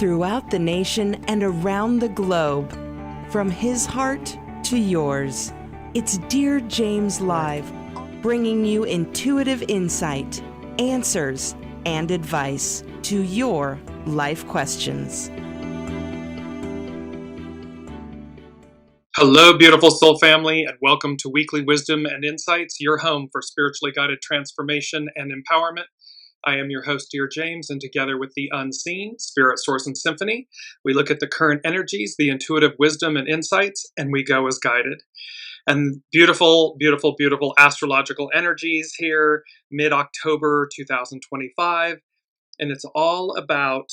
throughout the nation and around the globe. From his heart to yours, it's Dear James Live, bringing you intuitive insight, answers, and advice to your life questions. Hello, beautiful soul family, and welcome to Weekly Wisdom and Insights, your home for spiritually guided transformation and empowerment. I am your host, Dearjames, and together with the unseen, Spirit, Source, and Symphony, we look at the current energies, the intuitive wisdom and insights, and we go as guided. And beautiful, beautiful, beautiful astrological energies here, mid-October 2025, and it's all about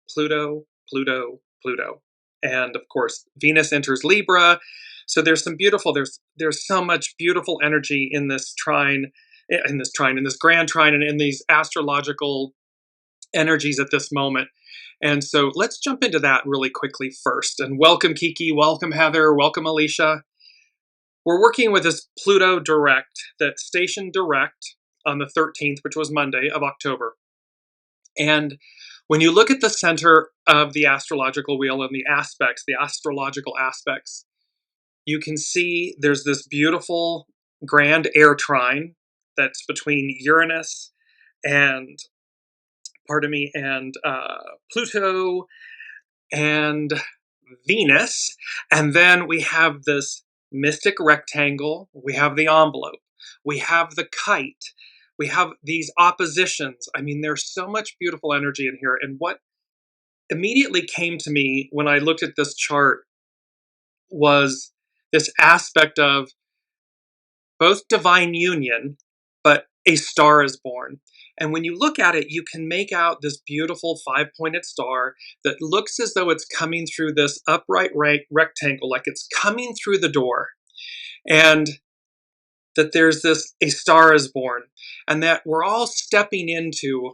Pluto, Pluto, Pluto. And of course, Venus enters Libra. So there's some beautiful, there's so much beautiful energy in this trine, in this grand trine, and in these astrological energies at this moment. And so let's jump into that really quickly first. And welcome Kiki, welcome Heather, welcome Alicia. We're working with this Pluto direct that stationed direct on the 13th, which was Monday of October. And when you look at the center of the astrological wheel and the aspects, the astrological aspects, you can see there's this beautiful grand air trine that's between Uranus and, Pluto and Venus. And then we have this mystic rectangle, we have the envelope, we have the kite, we have these oppositions. I mean, there's so much beautiful energy in here. And what immediately came to me when I looked at this chart was this aspect of both divine union, but a star is born. And when you look at it, you can make out this beautiful five-pointed star that looks as though it's coming through this upright rectangle, like it's coming through the door. And that there's a star is born, and that we're all stepping into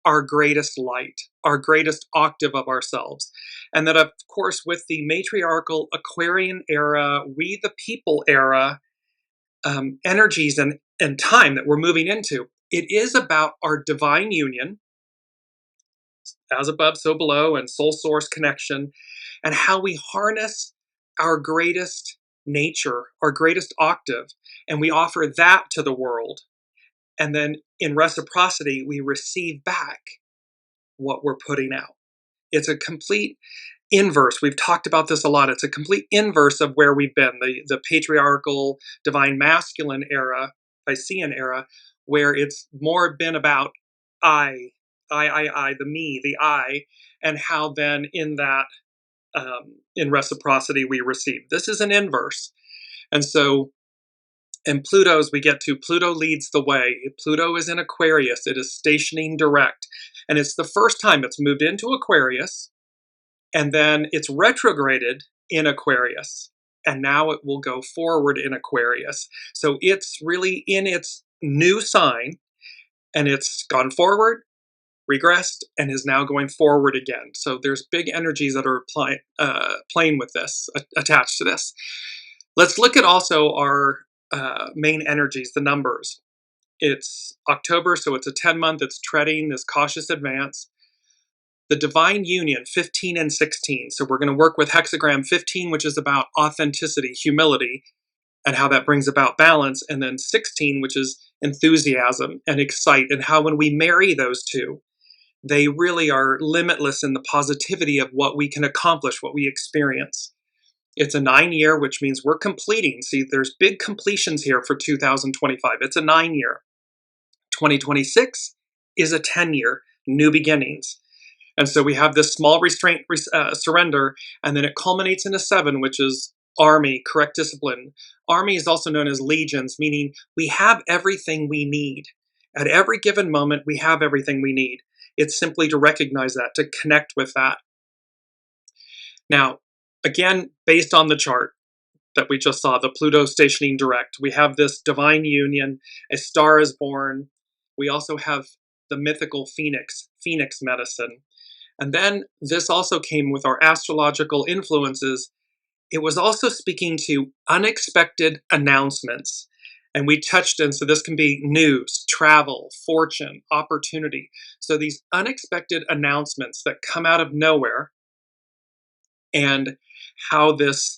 our greatest light, our greatest octave of ourselves. And that, of course, with the matriarchal Aquarian era, we the people era energies and time that we're moving into, it is about our divine union, as above, so below, and soul source connection, and how we harness our greatest nature, our greatest octave, and we offer that to the world. And then in reciprocity, we receive back what we're putting out. It's a complete inverse. We've talked about this a lot. It's a complete inverse of where we've been, the patriarchal, divine masculine era, Piscean era, where it's more been about I, the me, the I, and how then in that, in reciprocity, we receive. This is an inverse. And so, in Pluto, as we get to, Pluto leads the way. Pluto is in Aquarius. It is stationing direct. And it's the first time it's moved into Aquarius, and then it's retrograded in Aquarius. And now it will go forward in Aquarius. So it's really in its new sign, and it's gone forward, regressed, and is now going forward again. So there's big energies that are playing with this, attached to this. Let's look at also our main energies, the numbers. It's October, so it's a 10-month, it's treading this cautious advance. The divine union, 15 and 16. So we're going to work with hexagram 15, which is about authenticity, humility, and how that brings about balance. And then 16, which is enthusiasm and excite, and how when we marry those two, they really are limitless in the positivity of what we can accomplish, what we experience. It's a 9-year, which means we're completing. See, there's big completions here for 2025. It's a 9-year. 2026 is a 10-year, new beginnings. And so we have this small restraint, surrender, and then it culminates in a 7, which is army, correct discipline. Army is also known as legions, meaning we have everything we need. At every given moment, we have everything we need. It's simply to recognize that, to connect with that. Now, again, based on the chart that we just saw, the Pluto stationing direct, we have this divine union, a star is born. We also have the mythical phoenix medicine. And then this also came with our astrological influences. It was also speaking to unexpected announcements. And we touched in, so this can be news, travel, fortune, opportunity. So these unexpected announcements that come out of nowhere, and how the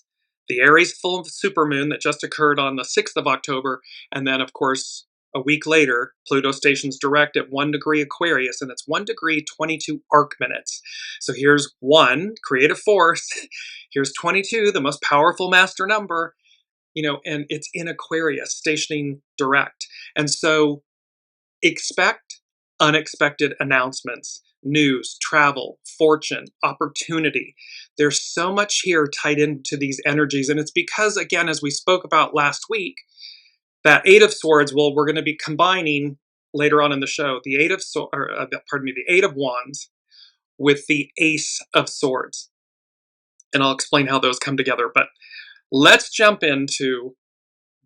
Aries full supermoon that just occurred on the 6th of October, and then of course a week later, Pluto stations direct at 1 degree Aquarius, and it's 1 degree 22 arc minutes. So here's 1, creative force. Here's 22, the most powerful master number, and it's in Aquarius, stationing direct. And so expect unexpected announcements, news, travel, fortune, opportunity. There's so much here tied into these energies. And it's because, again, as we spoke about last week, that Eight of Swords, well, we're going to be combining later on in the show, the Eight of Wands with the Ace of Swords. And I'll explain how those come together. But let's jump into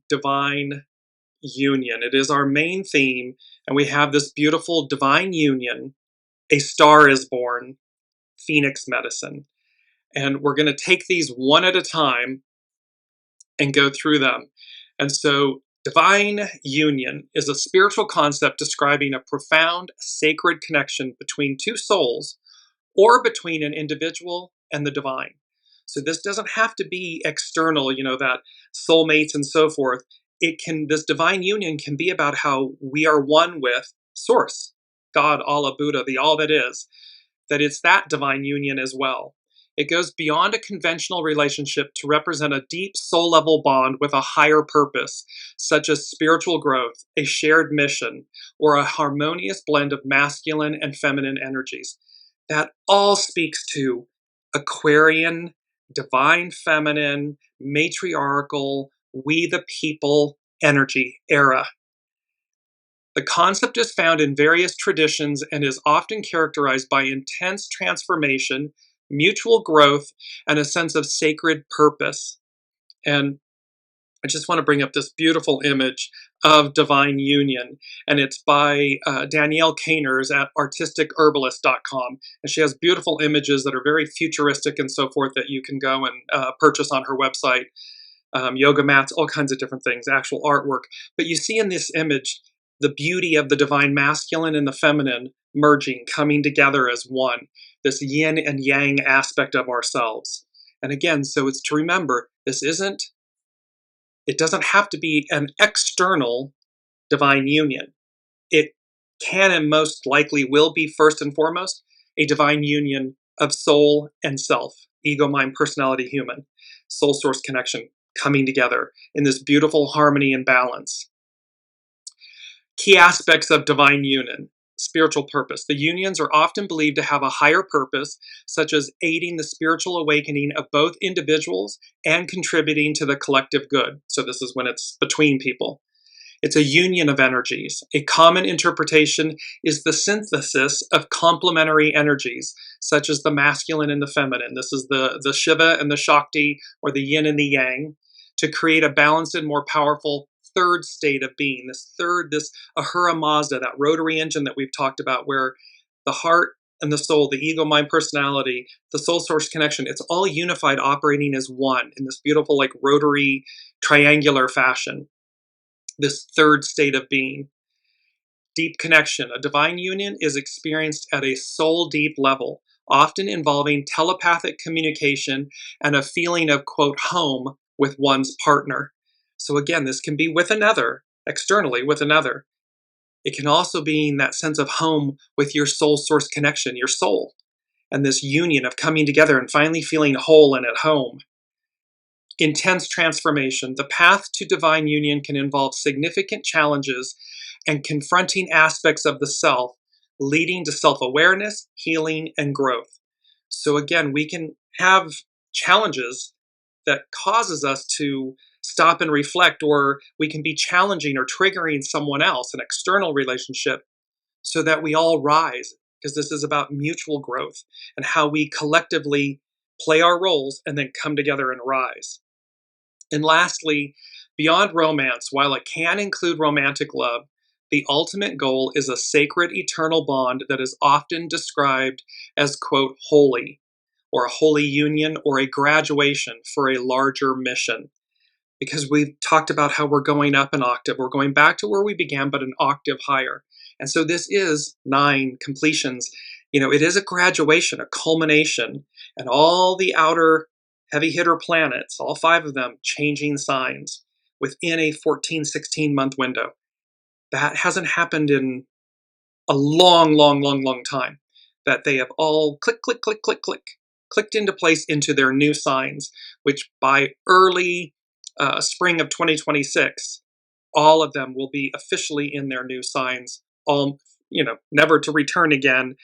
divine union. It is our main theme, and we have this beautiful divine union. A star is born, Phoenix medicine. And we're going to take these one at a time and go through them. And so divine union is a spiritual concept describing a profound, sacred connection between two souls or between an individual and the divine. So this doesn't have to be external, that soulmates and so forth. This divine union can be about how we are one with Source, God, Allah, Buddha, the all that is, that it's that divine union as well. It goes beyond a conventional relationship to represent a deep soul level bond with a higher purpose, such as spiritual growth, a shared mission, or a harmonious blend of masculine and feminine energies. That all speaks to Aquarian, divine feminine, matriarchal, we the people energy era. The concept is found in various traditions and is often characterized by intense transformation, mutual growth, and a sense of sacred purpose. And I just want to bring up this beautiful image of divine union, and it's by Danielle Caners at artisticherbalist.com. And she has beautiful images that are very futuristic and so forth that you can go and purchase on her website. Yoga mats, all kinds of different things, actual artwork. But you see in this image the beauty of the divine masculine and the feminine merging, coming together as one, this yin and yang aspect of ourselves. And again, so it's to remember, it doesn't have to be an external divine union. It can and most likely will be first and foremost a divine union of soul and self, ego, mind, personality, human, soul source connection coming together in this beautiful harmony and balance. Key aspects of divine union: spiritual purpose. The unions are often believed to have a higher purpose, such as aiding the spiritual awakening of both individuals and contributing to the collective good. So this is when it's between people. It's a union of energies. A common interpretation is the synthesis of complementary energies, such as the masculine and the feminine. This is the Shiva and the Shakti, or the yin and the yang, to create a balanced and more powerful third state of being, this Ahura Mazda, that rotary engine that we've talked about, where the heart and the soul, the ego, mind, personality, the soul source connection, it's all unified, operating as one in this beautiful, like rotary, triangular fashion, this third state of being. Deep connection. A divine union is experienced at a soul deep level, often involving telepathic communication and a feeling of, quote, home with one's partner. So again, this can be with another, externally with another. It can also be in that sense of home with your soul source connection, your soul, and this union of coming together and finally feeling whole and at home. Intense transformation. The path to divine union can involve significant challenges and confronting aspects of the self, leading to self-awareness, healing, and growth. So again, we can have challenges that causes us to stop and reflect, or we can be challenging or triggering someone else, an external relationship, so that we all rise, because this is about mutual growth and how we collectively play our roles and then come together and rise. And lastly, beyond romance, while it can include romantic love, the ultimate goal is a sacred eternal bond that is often described as, quote, holy, or a holy union, or a graduation for a larger mission. because we've talked about how we're going up an octave. We're going back to where we began, but an octave higher. And so this is 9 completions. It is a graduation, a culmination, and all the outer heavy hitter planets, all 5 of them, changing signs within a 14, 16-month window. That hasn't happened in a long, long, long, long time, that they have all clicked into place into their new signs, which by early spring of 2026, all of them will be officially in their new signs, all, never to return again.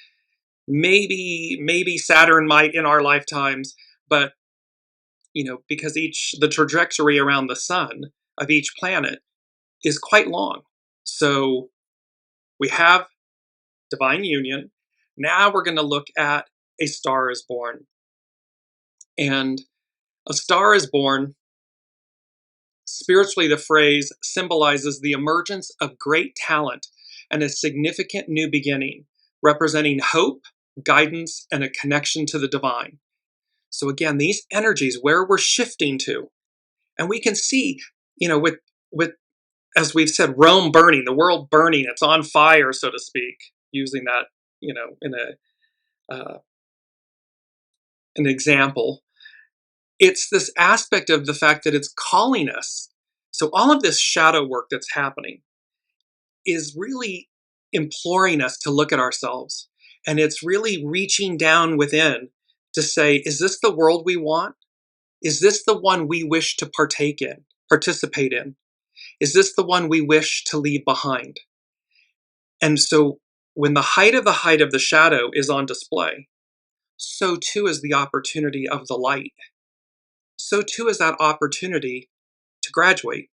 Maybe Saturn might in our lifetimes, but, because the trajectory around the sun of each planet is quite long. So we have divine union. Now we're going to look at a star is born. And a star is born, spiritually, the phrase symbolizes the emergence of great talent and a significant new beginning, representing hope, guidance, and a connection to the divine. So again, these energies, where we're shifting to, and we can see, with as we've said, Rome burning, the world burning, it's on fire, so to speak, using that, in an example. It's this aspect of the fact that it's calling us. So all of this shadow work that's happening is really imploring us to look at ourselves. And it's really reaching down within to say, is this the world we want? Is this the one we wish to participate in? Is this the one we wish to leave behind? And so when the height of the shadow is on display, so too is the opportunity of the light. So too is that opportunity to graduate,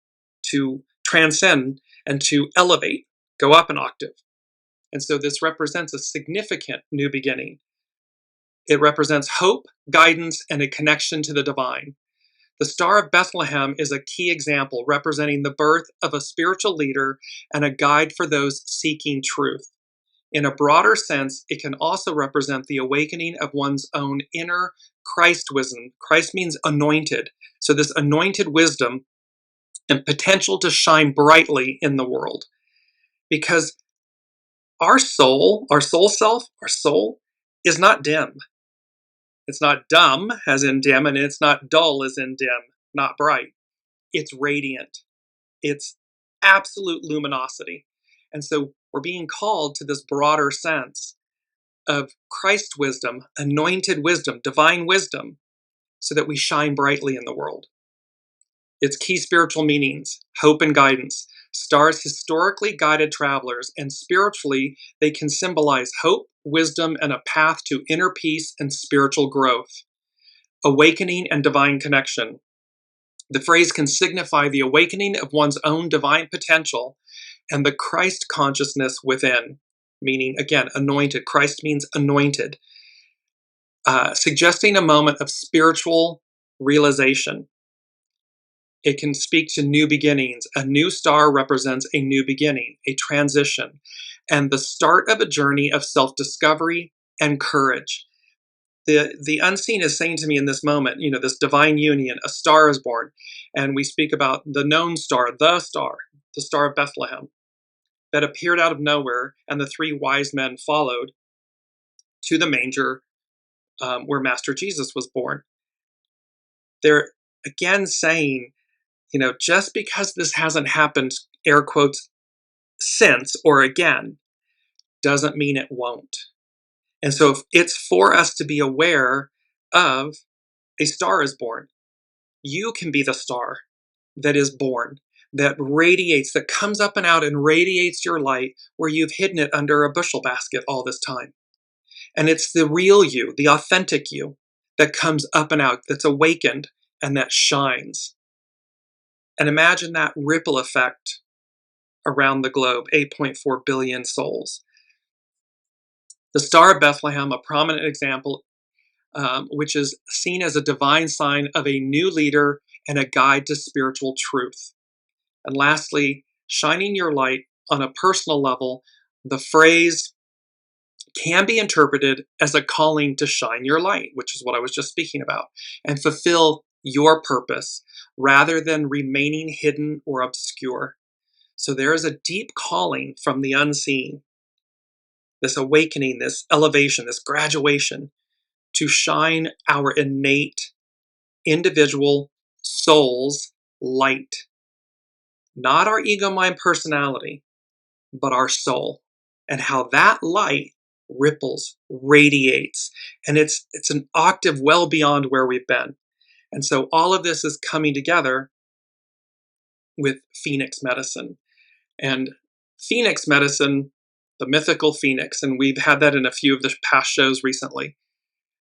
to transcend, and to elevate, go up an octave. And so this represents a significant new beginning. It represents hope, guidance, and a connection to the divine. The Star of Bethlehem is a key example representing the birth of a spiritual leader and a guide for those seeking truth. In a broader sense, it can also represent the awakening of one's own inner Christ wisdom. Christ means anointed. So this anointed wisdom and potential to shine brightly in the world. Because our soul is not dim. It's not dumb, as in dim, and it's not dull, as in dim, not bright. It's radiant. It's absolute luminosity. And so we're being called to this broader sense of Christ wisdom, anointed wisdom, divine wisdom, so that we shine brightly in the world. Its key spiritual meanings: hope and guidance. Stars historically guided travelers, and spiritually, they can symbolize hope, wisdom, and a path to inner peace and spiritual growth. Awakening and divine connection. The phrase can signify the awakening of one's own divine potential and the Christ consciousness within, meaning, again, anointed. Christ means anointed, suggesting a moment of spiritual realization. It can speak to new beginnings. A new star represents a new beginning, a transition, and the start of a journey of self-discovery and courage. The unseen is saying to me in this moment, this divine union, a star is born. And we speak about the known star, the Star of Bethlehem, that appeared out of nowhere, and the 3 wise men followed to the manger where Master Jesus was born. They're again saying, just because this hasn't happened, air quotes, since or again, doesn't mean it won't. And so it's for us to be aware of a star is born. You can be the star that is born, that radiates, that comes up and out and radiates your light where you've hidden it under a bushel basket all this time. And it's the real you, the authentic you, that comes up and out, that's awakened and that shines. And imagine that ripple effect around the globe, 8.4 billion souls. The Star of Bethlehem, a prominent example, which is seen as a divine sign of a new leader and a guide to spiritual truth. And lastly, shining your light on a personal level, the phrase can be interpreted as a calling to shine your light, which is what I was just speaking about, and fulfill your purpose, rather than remaining hidden or obscure. So there is a deep calling from the unseen, this awakening, this elevation, this graduation, to shine our innate individual soul's light. Not our ego, mind, personality, but our soul. And how that light ripples, radiates, and it's an octave well beyond where we've been. And so all of this is coming together with Phoenix medicine. And Phoenix medicine, the mythical Phoenix, and we've had that in a few of the past shows recently.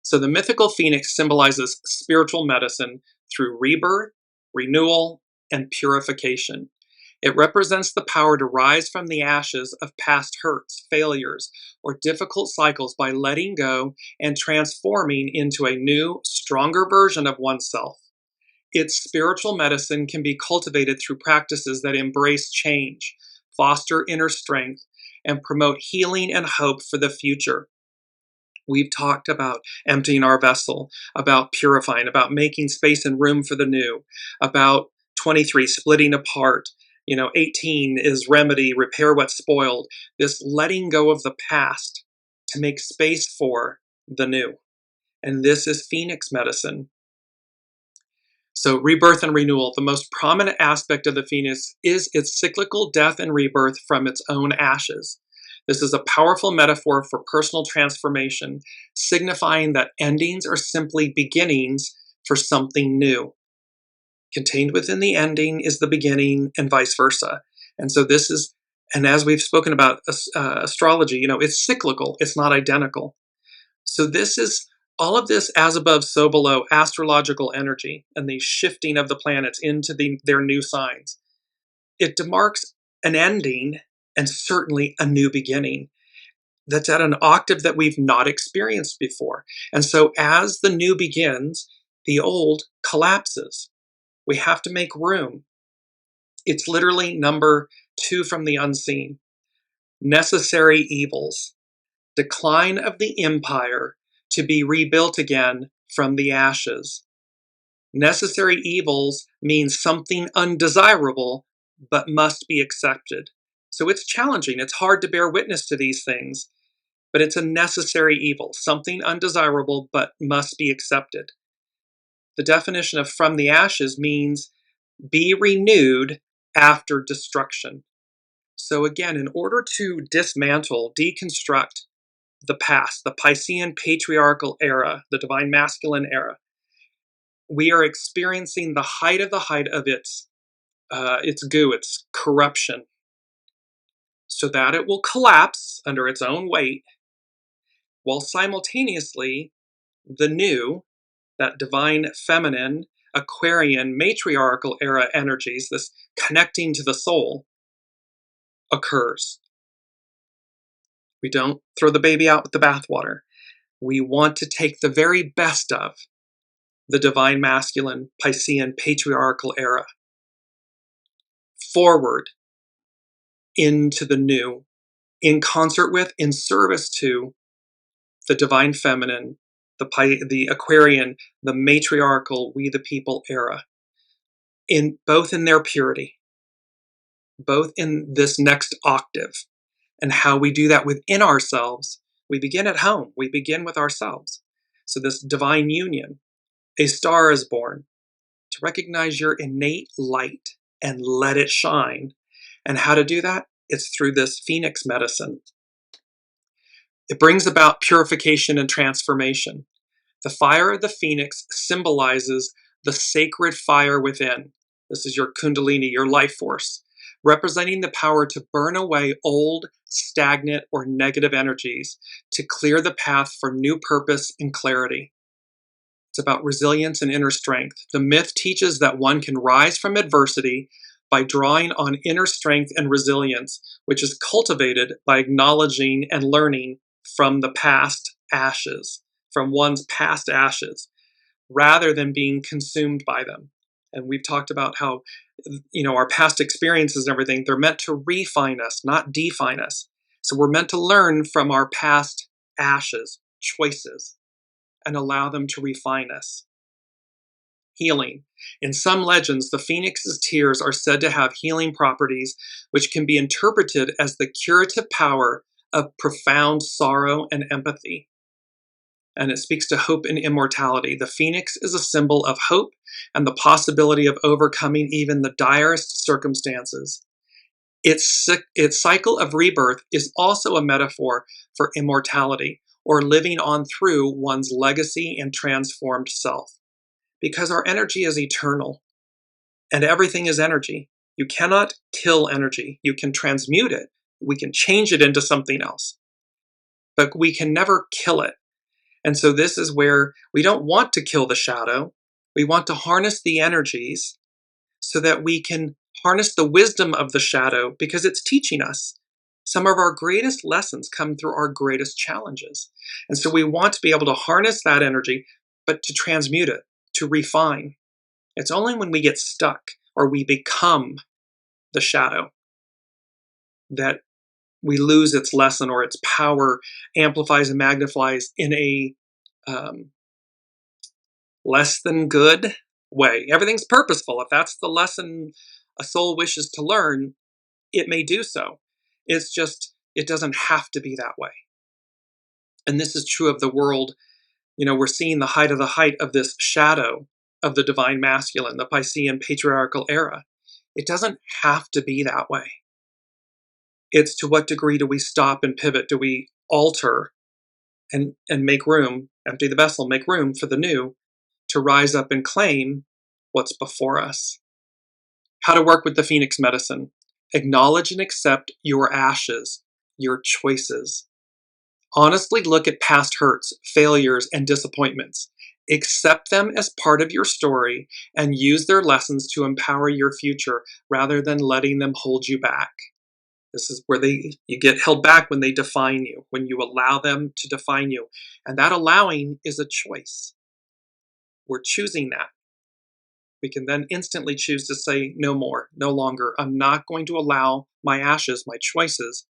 So the mythical Phoenix symbolizes spiritual medicine through rebirth, renewal, and purification. It represents the power to rise from the ashes of past hurts, failures, or difficult cycles by letting go and transforming into a new, stronger version of oneself. Its spiritual medicine can be cultivated through practices that embrace change, foster inner strength, and promote healing and hope for the future. We've talked about emptying our vessel, about purifying, about making space and room for the new, about 23, splitting apart. 18 is remedy, repair what's spoiled. This letting go of the past to make space for the new. And this is Phoenix medicine. So rebirth and renewal, the most prominent aspect of the Phoenix is its cyclical death and rebirth from its own ashes. This is a powerful metaphor for personal transformation, signifying that endings are simply beginnings for something new. Contained within the ending is the beginning, and vice versa. And so this is, and as we've spoken about astrology, it's cyclical, it's not identical. So this is all of this as above, so below, astrological energy and the shifting of the planets into their new signs. It demarks an ending and certainly a new beginning that's at an octave that we've not experienced before. And so as the new begins, the old collapses. We have to make room. It's literally number 2 from the unseen. Necessary evils. Decline of the empire to be rebuilt again from the ashes. Necessary evils means something undesirable but must be accepted. So it's challenging. It's hard to bear witness to these things, but it's a necessary evil, something undesirable but must be accepted. The definition of from the ashes means be renewed after destruction. So again, in order to dismantle, deconstruct the past, the Piscean patriarchal era, the divine masculine era, we are experiencing the height of its goo, its corruption, so that it will collapse under its own weight, while simultaneously the new, that divine feminine, Aquarian, matriarchal era energies, this connecting to the soul, occurs. We don't throw the baby out with the bathwater. We want to take the very best of the divine masculine, Piscean, patriarchal era forward into the new, in concert with, in service to the divine feminine, the Aquarian, the matriarchal, we the people era, both in their purity, both in this next octave. And how we do that within ourselves, we begin at home, we begin with ourselves. So this divine union, a star is born to recognize your innate light and let it shine. And how to do that? It's through this Phoenix medicine. It brings about purification and transformation. The fire of the Phoenix symbolizes the sacred fire within. This is your Kundalini, your life force, representing the power to burn away old, stagnant, or negative energies to clear the path for new purpose and clarity. It's about resilience and inner strength. The myth teaches that one can rise from adversity by drawing on inner strength and resilience, which is cultivated by acknowledging and learning from the past ashes, from one's past ashes, rather than being consumed by them. And we've talked about how, our past experiences and everything, they're meant to refine us, not define us. So we're meant to learn from our past ashes, choices, and allow them to refine us. healing. In some legends, the phoenix's tears are said to have healing properties, which can be interpreted as the curative power of profound sorrow and empathy. And it speaks to hope and immortality. The phoenix is a symbol of hope and the possibility of overcoming even the direst circumstances. Its cycle of rebirth is also a metaphor for immortality, or living on through one's legacy and transformed self. Because our energy is eternal, and everything is energy. You cannot kill energy. You can transmute it. We can change it into something else, but we can never kill it. And so this is where we don't want to kill the shadow. We want to harness the energies so that we can harness the wisdom of the shadow, because it's teaching us. Some of our greatest lessons come through our greatest challenges. And so we want to be able to harness that energy, but to transmute it, to refine. It's only when we get stuck or we become the shadow that we lose its lesson, or its power amplifies and magnifies in a less than good way. Everything's purposeful. If that's the lesson a soul wishes to learn, it may do so. It's just, it doesn't have to be that way. And this is true of the world. We're seeing the height of this shadow of the divine masculine, the Piscean patriarchal era. It doesn't have to be that way. It's to what degree do we stop and pivot? Do we alter and make room, empty the vessel, make room for the new to rise up and claim what's before us? How to work with the Phoenix medicine. Acknowledge and accept your ashes, your choices. Honestly look at past hurts, failures, and disappointments. Accept them as part of your story and use their lessons to empower your future rather than letting them hold you back. This is where you get held back, when they define you, when you allow them to define you. And that allowing is a choice. We're choosing that. We can then instantly choose to say, no more, no longer. I'm not going to allow my ashes, my choices,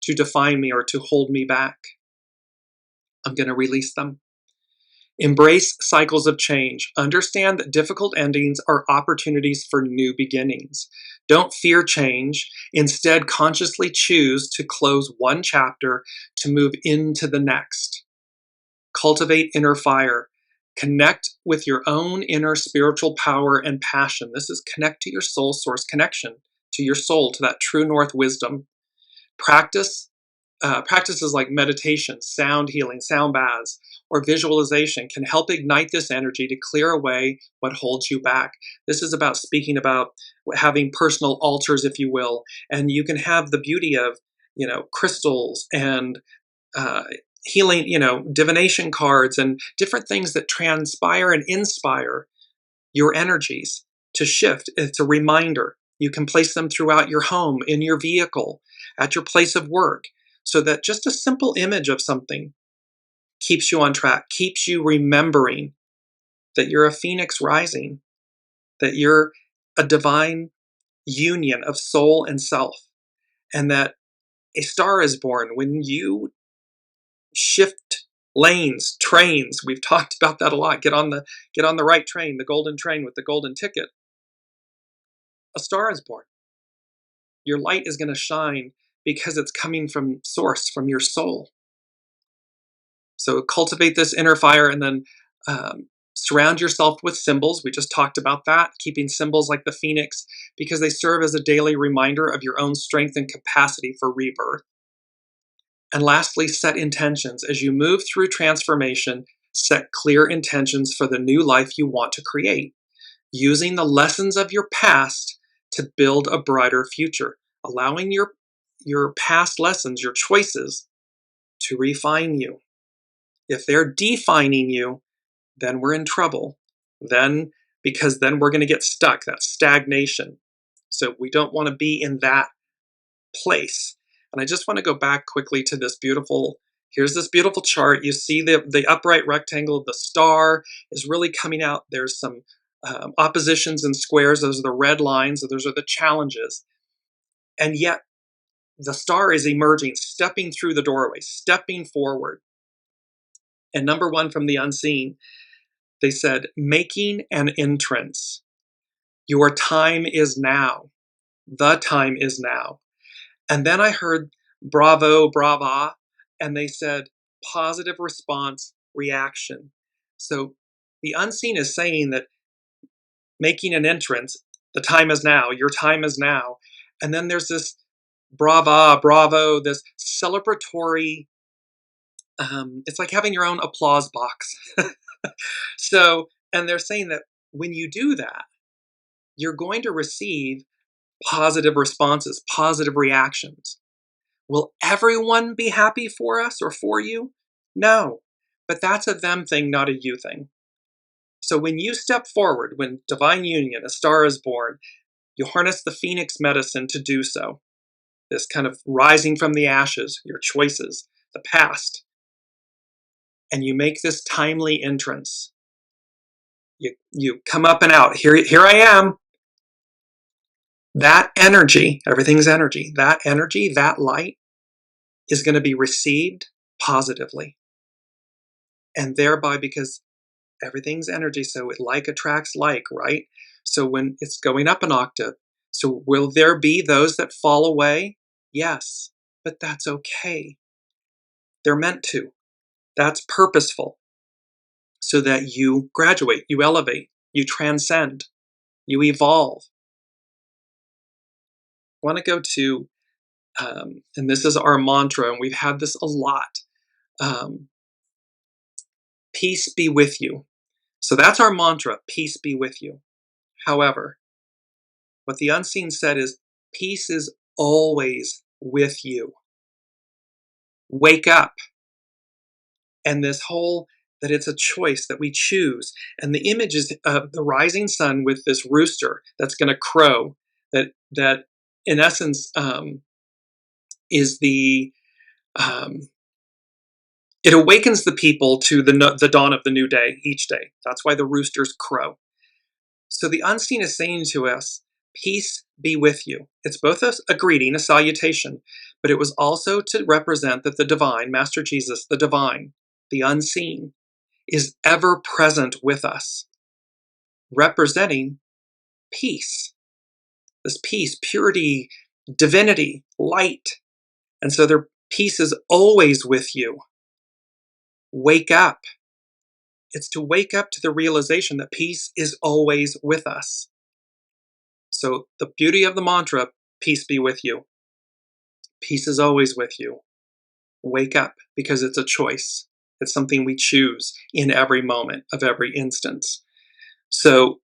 to define me or to hold me back. I'm going to release them. Embrace cycles of change. Understand that difficult endings are opportunities for new beginnings. Don't fear change. Instead, consciously choose to close one chapter to move into the next. Cultivate inner fire. Connect with your own inner spiritual power and passion. This is connect to your soul source connection, to your soul, to that true north wisdom. Practices like meditation, sound healing, sound baths, or visualization can help ignite this energy to clear away what holds you back. This is about speaking about having personal altars, if you will, and you can have the beauty of, crystals and healing, divination cards and different things that transpire and inspire your energies to shift. It's a reminder. You can place them throughout your home, in your vehicle, at your place of work, so that just a simple image of something keeps you on track, keeps you remembering that you're a phoenix rising, that you're a divine union of soul and self, and that a star is born when you shift lanes, trains. We've talked about that a lot. Get on the right train, the golden train with the golden ticket. A star is born. Your light is going to shine because it's coming from source, from your soul. So cultivate this inner fire, and then surround yourself with symbols. We just talked about that, keeping symbols like the phoenix, because they serve as a daily reminder of your own strength and capacity for rebirth. And lastly, set intentions. As you move through transformation, set clear intentions for the new life you want to create, using the lessons of your past to build a brighter future, allowing your past lessons, your choices, to refine you. If they're defining you, then we're in trouble. Because then we're going to get stuck, that stagnation. So we don't want to be in that place. And I just want to go back quickly to here's this beautiful chart. You see the upright rectangle, the star is really coming out. There's some oppositions and squares. Those are the red lines. Those are the challenges. And yet the star is emerging, stepping through the doorway, stepping forward. And number one from the unseen, They said, making an entrance. Your time is now. The time is now. And then I heard bravo, brava, and they said positive response, reaction. So the unseen is saying that making an entrance, the time is now, your time is now. And then there's this brava, bravo, this celebratory, it's like having your own applause box. So, and they're saying that when you do that, you're going to receive positive responses, positive reactions. Will everyone be happy for us or for you? No, but that's a them thing, not a you thing. So when you step forward, when divine union, a star is born, you harness the phoenix medicine to do so. This kind of rising from the ashes, your choices, the past. And you make this timely entrance. You come up and out. Here I am. That energy, everything's energy, that light is going to be received positively. And thereby, because everything's energy, so it like attracts like, right? So when it's going up an octave, so will there be those that fall away? Yes, but that's okay. They're meant to. That's purposeful. So that you graduate, you elevate, you transcend, you evolve. I want to go to, and this is our mantra, and we've had this a lot. Peace be with you. So that's our mantra, peace be with you. However, what the unseen said is, peace is always with you. Wake up. And this whole, that it's a choice that we choose. And the image is of the rising sun with this rooster that's going to crow, that in essence is the, it awakens the people to the dawn of the new day each day. That's why the roosters crow. So the unseen is saying to us, peace be with you. It's both a greeting, a salutation, but it was also to represent that the divine, Master Jesus, the divine, the unseen, is ever present with us, representing peace. This peace, purity, divinity, light. And so their peace is always with you. Wake up. It's to wake up to the realization that peace is always with us. So the beauty of the mantra, peace be with you. Peace is always with you. Wake up, because it's a choice. It's something we choose in every moment of every instance. So,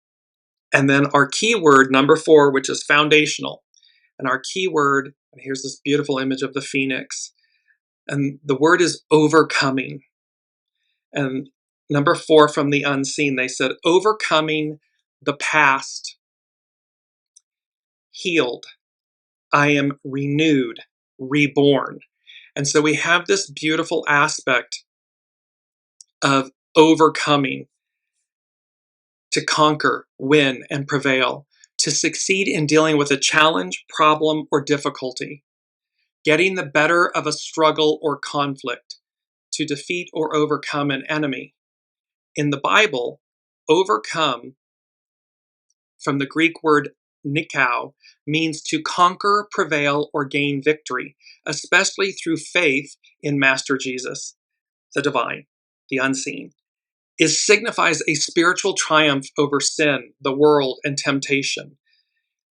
and then our keyword, number 4, which is foundational. And our keyword, and here's this beautiful image of the phoenix. And the word is overcoming. And number 4 from the unseen, they said, overcoming the past. Healed. I am renewed, reborn. And so we have this beautiful aspect of overcoming, to conquer, win, and prevail, to succeed in dealing with a challenge, problem, or difficulty, getting the better of a struggle or conflict, to defeat or overcome an enemy. In the Bible, overcome, from the Greek word nikao, means to conquer, prevail, or gain victory, especially through faith in Master Jesus, the divine, the unseen. It signifies a spiritual triumph over sin, the world, and temptation,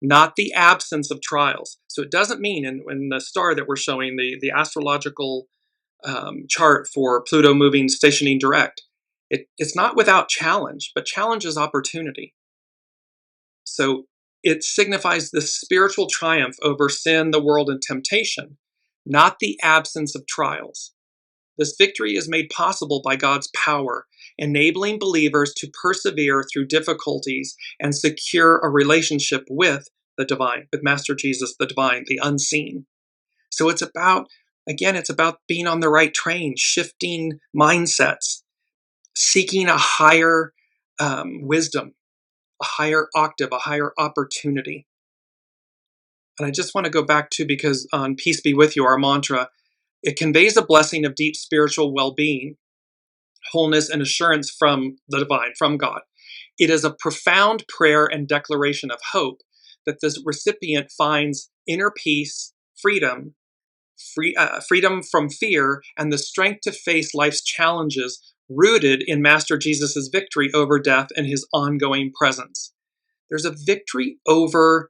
not the absence of trials. So it doesn't mean, in the star that we're showing, the astrological chart for Pluto moving, stationing direct, it's not without challenge, but challenge is opportunity. So it signifies the spiritual triumph over sin, the world, and temptation, not the absence of trials. This victory is made possible by God's power, enabling believers to persevere through difficulties and secure a relationship with the divine, with Master Jesus, the divine, the unseen. So it's about, again, it's about being on the right train, shifting mindsets, seeking a higher wisdom, a higher octave, a higher opportunity. And I just want to go back to, because on Peace Be With You, our mantra, it conveys a blessing of deep spiritual well-being, wholeness, and assurance from the divine, from God. It is a profound prayer and declaration of hope that the recipient finds inner peace, freedom, freedom from fear, and the strength to face life's challenges, rooted in Master Jesus' victory over death and his ongoing presence. There's a victory over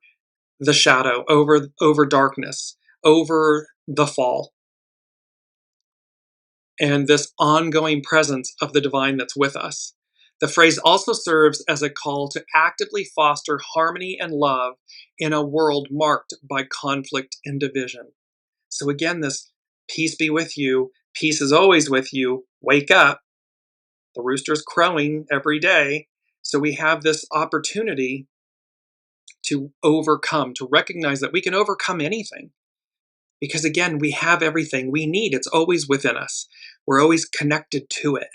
the shadow, over darkness, over the fall, and this ongoing presence of the divine that's with us. The phrase also serves as a call to actively foster harmony and love in a world marked by conflict and division. So again, this peace be with you, peace is always with you, wake up. The rooster's crowing every day. So we have this opportunity to overcome, to recognize that we can overcome anything. Because again, we have everything we need. It's always within us. We're always connected to it.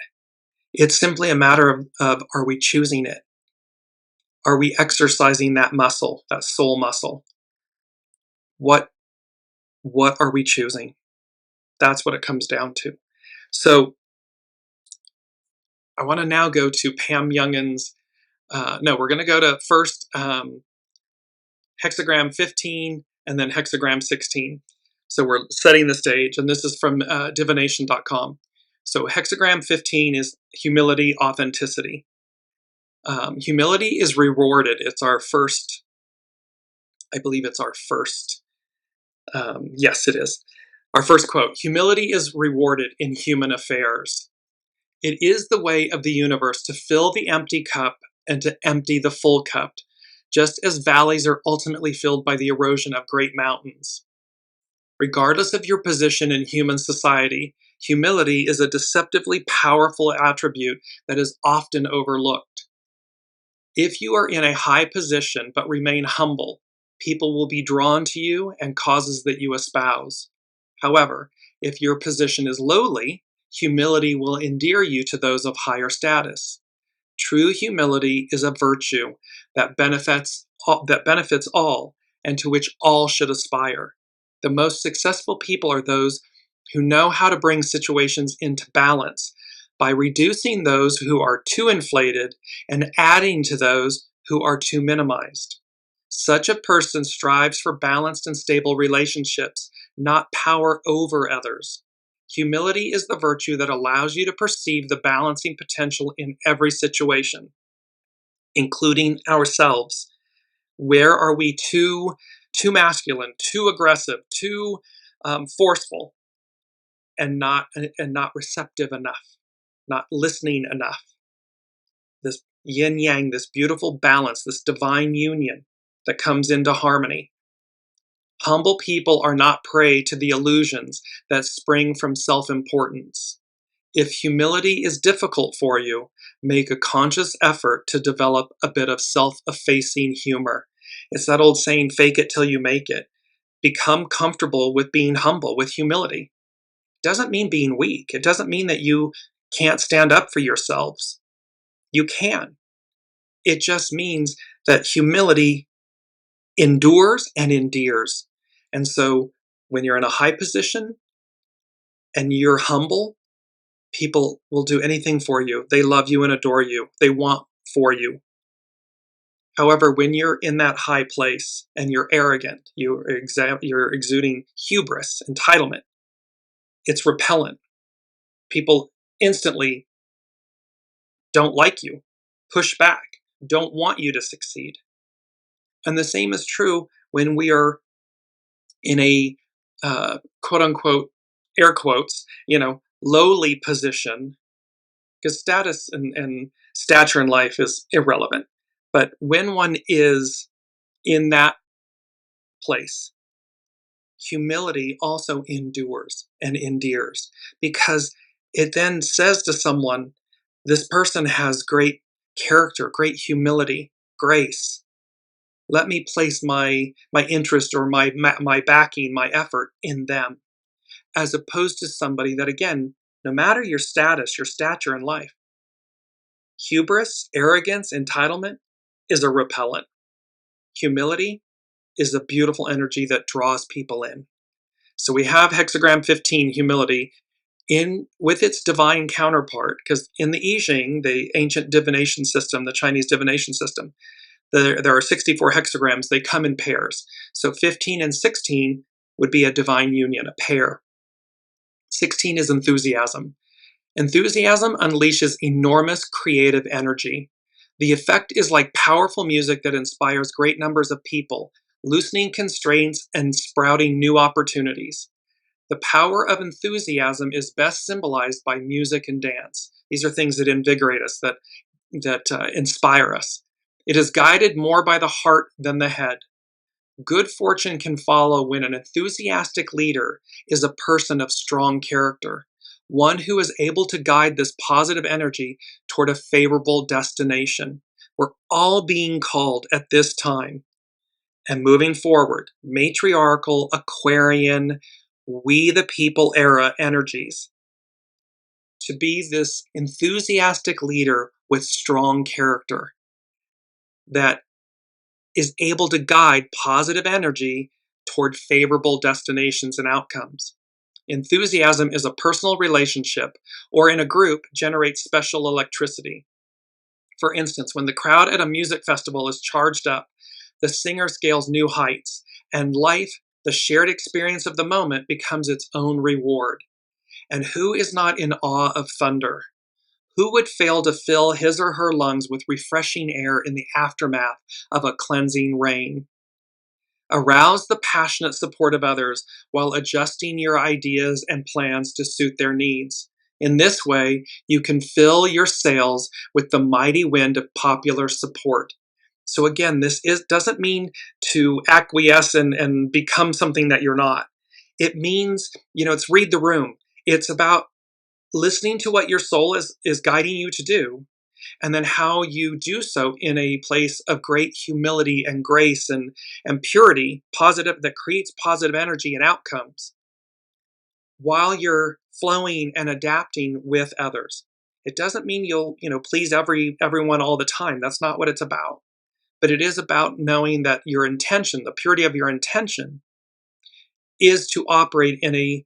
It's simply a matter of are we choosing it? Are we exercising that muscle, that soul muscle? What are we choosing? That's what it comes down to. So I want to now go to Pam Youngin's, we're going to go to first hexagram 15 and then hexagram 16. So we're setting the stage, and this is from divination.com. So hexagram 15 is humility, authenticity. Humility is rewarded. It's our first, I believe it's our first, yes, it is. Our first quote: humility is rewarded in human affairs. It is the way of the universe to fill the empty cup and to empty the full cup, just as valleys are ultimately filled by the erosion of great mountains. Regardless of your position in human society, humility is a deceptively powerful attribute that is often overlooked. If you are in a high position but remain humble, people will be drawn to you and causes that you espouse. However, if your position is lowly, humility will endear you to those of higher status. True humility is a virtue that benefits all, and to which all should aspire. The most successful people are those who know how to bring situations into balance by reducing those who are too inflated and adding to those who are too minimized. Such a person strives for balanced and stable relationships, not power over others. Humility is the virtue that allows you to perceive the balancing potential in every situation, including ourselves. Where are we too masculine, too aggressive, too forceful, and not receptive enough, not listening enough? This yin yang, this beautiful balance, this divine union that comes into harmony. Humble people are not prey to the illusions that spring from self-importance. If humility is difficult for you, make a conscious effort to develop a bit of self-effacing humor. It's that old saying, fake it till you make it. Become comfortable with being humble, with humility. It doesn't mean being weak. It doesn't mean that you can't stand up for yourselves. You can. It just means that humility endures and endears. And so when you're in a high position and you're humble, people will do anything for you. They love you and adore you. They want for you. However, when you're in that high place and you're arrogant, you're exuding hubris, entitlement, it's repellent. People instantly don't like you, push back, don't want you to succeed. And the same is true when we are in a quote unquote, air quotes, lowly position, because status and stature in life is irrelevant. But when one is in that place, humility also endures and endears, because it then says to someone, this person has great character, great humility, grace. Let me place my interest or my backing, my effort in them, as opposed to somebody that, again, no matter your status, your stature in life, hubris, arrogance, entitlement is a repellent. Humility is a beautiful energy that draws people in. So we have hexagram 15, humility. with its divine counterpart, because in the I Ching, the ancient divination system, the Chinese divination system, there are 64 hexagrams. They come in pairs. So 15 and 16 would be a divine union, a pair. 16 is enthusiasm. Enthusiasm unleashes enormous creative energy. The effect is like powerful music that inspires great numbers of people, loosening constraints and sprouting new opportunities. The power of enthusiasm is best symbolized by music and dance. These are things that invigorate us, that inspire us. It is guided more by the heart than the head. Good fortune can follow when an enthusiastic leader is a person of strong character, one who is able to guide this positive energy toward a favorable destination. We're all being called at this time and moving forward, matriarchal, Aquarian, we the people era energies, to be this enthusiastic leader with strong character that is able to guide positive energy toward favorable destinations and outcomes. Enthusiasm is a personal relationship or in a group generates special electricity. For instance, when the crowd at a music festival is charged up, the singer scales new heights, and life, the shared experience of the moment, becomes its own reward. And who is not in awe of thunder? Who would fail to fill his or her lungs with refreshing air in the aftermath of a cleansing rain? Arouse the passionate support of others while adjusting your ideas and plans to suit their needs. In this way, you can fill your sails with the mighty wind of popular support. So again, doesn't mean to acquiesce and become something that you're not. It means, it's read the room. It's about listening to what your soul is guiding you to do, and then how you do so in a place of great humility and grace and purity, positive, that creates positive energy and outcomes, while you're flowing and adapting with others. It doesn't mean you'll, please everyone all the time. That's not what it's about. But it is about knowing that your intention, the purity of your intention, is to operate in a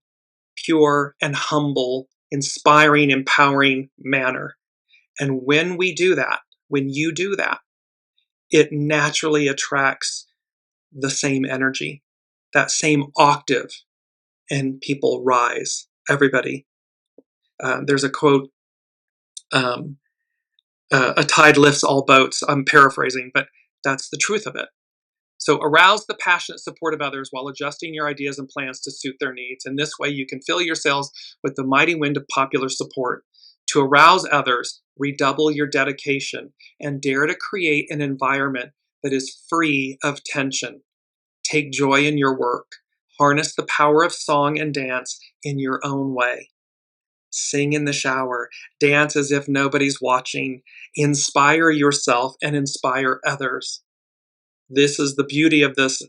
pure and humble, inspiring, empowering manner. And when we do that, when you do that, it naturally attracts the same energy, that same octave, and people rise. Everybody. There's a quote, a tide lifts all boats. I'm paraphrasing, but that's the truth of it. So arouse the passionate support of others while adjusting your ideas and plans to suit their needs. In this way, you can fill your sails with the mighty wind of popular support. To arouse others, redouble your dedication and dare to create an environment that is free of tension. Take joy in your work. Harness the power of song and dance in your own way. Sing in the shower. Dance as if nobody's watching. Inspire yourself and inspire others. This is the beauty of this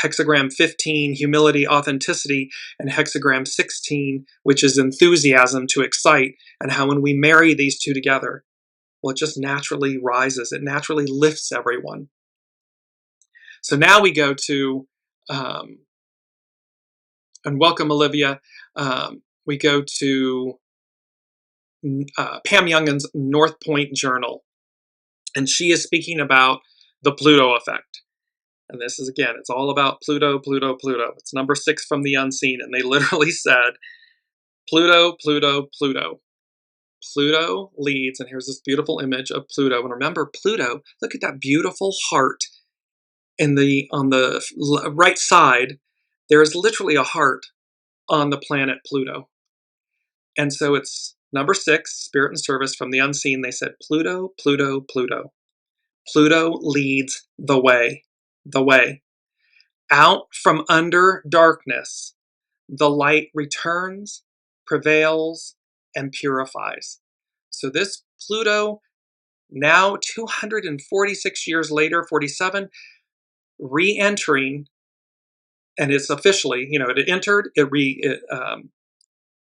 hexagram 15, humility, authenticity, and hexagram 16, which is enthusiasm, to excite, and how when we marry these two together, well, it just naturally rises. It naturally lifts everyone. So now we go to, and welcome, Olivia. We go to Pam Youngin's North Point Journal, and she is speaking about the Pluto effect. And this is, again, it's all about Pluto, Pluto, Pluto. It's number 6 from the unseen. And they literally said, Pluto, Pluto, Pluto. Pluto leads, and here's this beautiful image of Pluto. And remember, Pluto, look at that beautiful heart on the right side. There is literally a heart on the planet Pluto. And so it's number 6, Spirit and Service from the unseen. They said, Pluto, Pluto, Pluto. Pluto leads the way. The way. Out from under darkness, the light returns, prevails, and purifies. So this Pluto, now 246 years later, 47, re-entering, and it's officially, it entered, it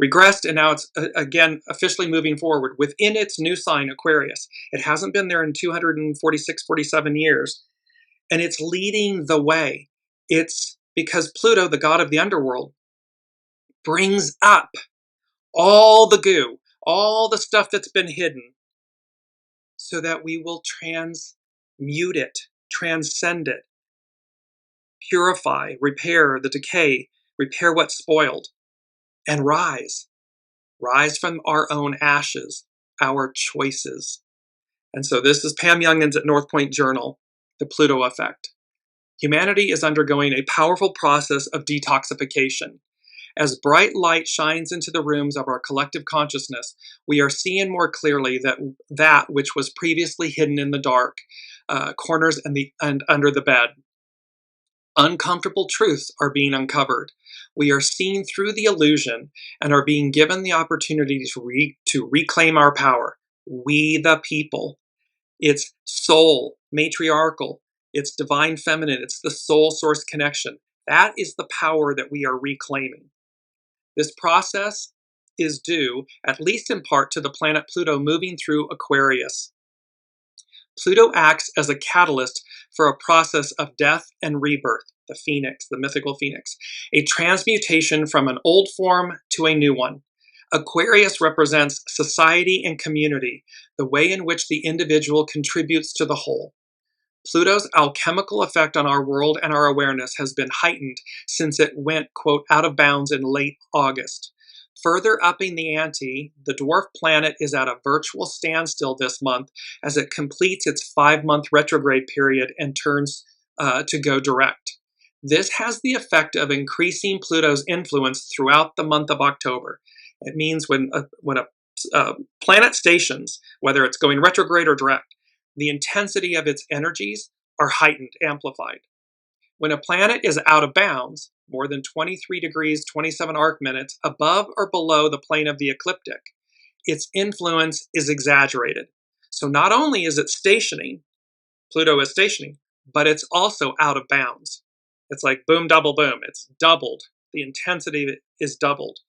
regressed, and now it's, again, officially moving forward within its new sign, Aquarius. It hasn't been there in 246, 47 years. And it's leading the way. It's because Pluto, the god of the underworld, brings up all the goo, all the stuff that's been hidden, so that we will transmute it, transcend it, purify, repair the decay, repair what's spoiled, and rise. Rise from our own ashes, our choices. And so this is Pam Youngins at North Point Journal, The Pluto Effect. Humanity is undergoing a powerful process of detoxification. As bright light shines into the rooms of our collective consciousness, we are seeing more clearly that which was previously hidden in the dark corners and under the bed. Uncomfortable truths are being uncovered. We are seeing through the illusion and are being given the opportunity to reclaim our power. We the people. It's soul, matriarchal. It's divine feminine. It's the soul source connection. That is the power that we are reclaiming. This process is due, at least in part, to the planet Pluto moving through Aquarius. Pluto acts as a catalyst for a process of death and rebirth, the phoenix, the mythical phoenix, a transmutation from an old form to a new one. Aquarius represents society and community, the way in which the individual contributes to the whole. Pluto's alchemical effect on our world and our awareness has been heightened since it went, quote, out of bounds in late August. Further upping the ante, the dwarf planet is at a virtual standstill this month as it completes its 5-month retrograde period and turns to go direct. This has the effect of increasing Pluto's influence throughout the month of October. It means when a planet stations, whether it's going retrograde or direct, the intensity of its energies are heightened, amplified. When a planet is out of bounds, more than 23 degrees, 27 arc minutes above or below the plane of the ecliptic, its influence is exaggerated. So not only is it stationing, Pluto is stationing, but it's also out of bounds. It's like boom, double boom. It's doubled. The intensity is doubled.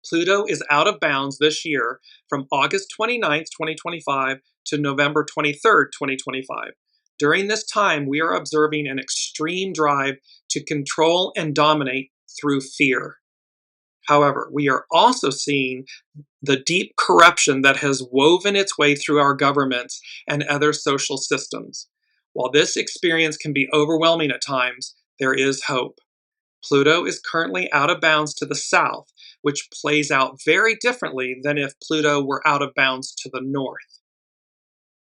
Pluto is out of bounds this year from August 29th, 2025 to November 23rd, 2025. During this time, we are observing an extreme drive to control and dominate through fear. However, we are also seeing the deep corruption that has woven its way through our governments and other social systems. While this experience can be overwhelming at times, there is hope. Pluto is currently out of bounds to the south, which plays out very differently than if Pluto were out of bounds to the north.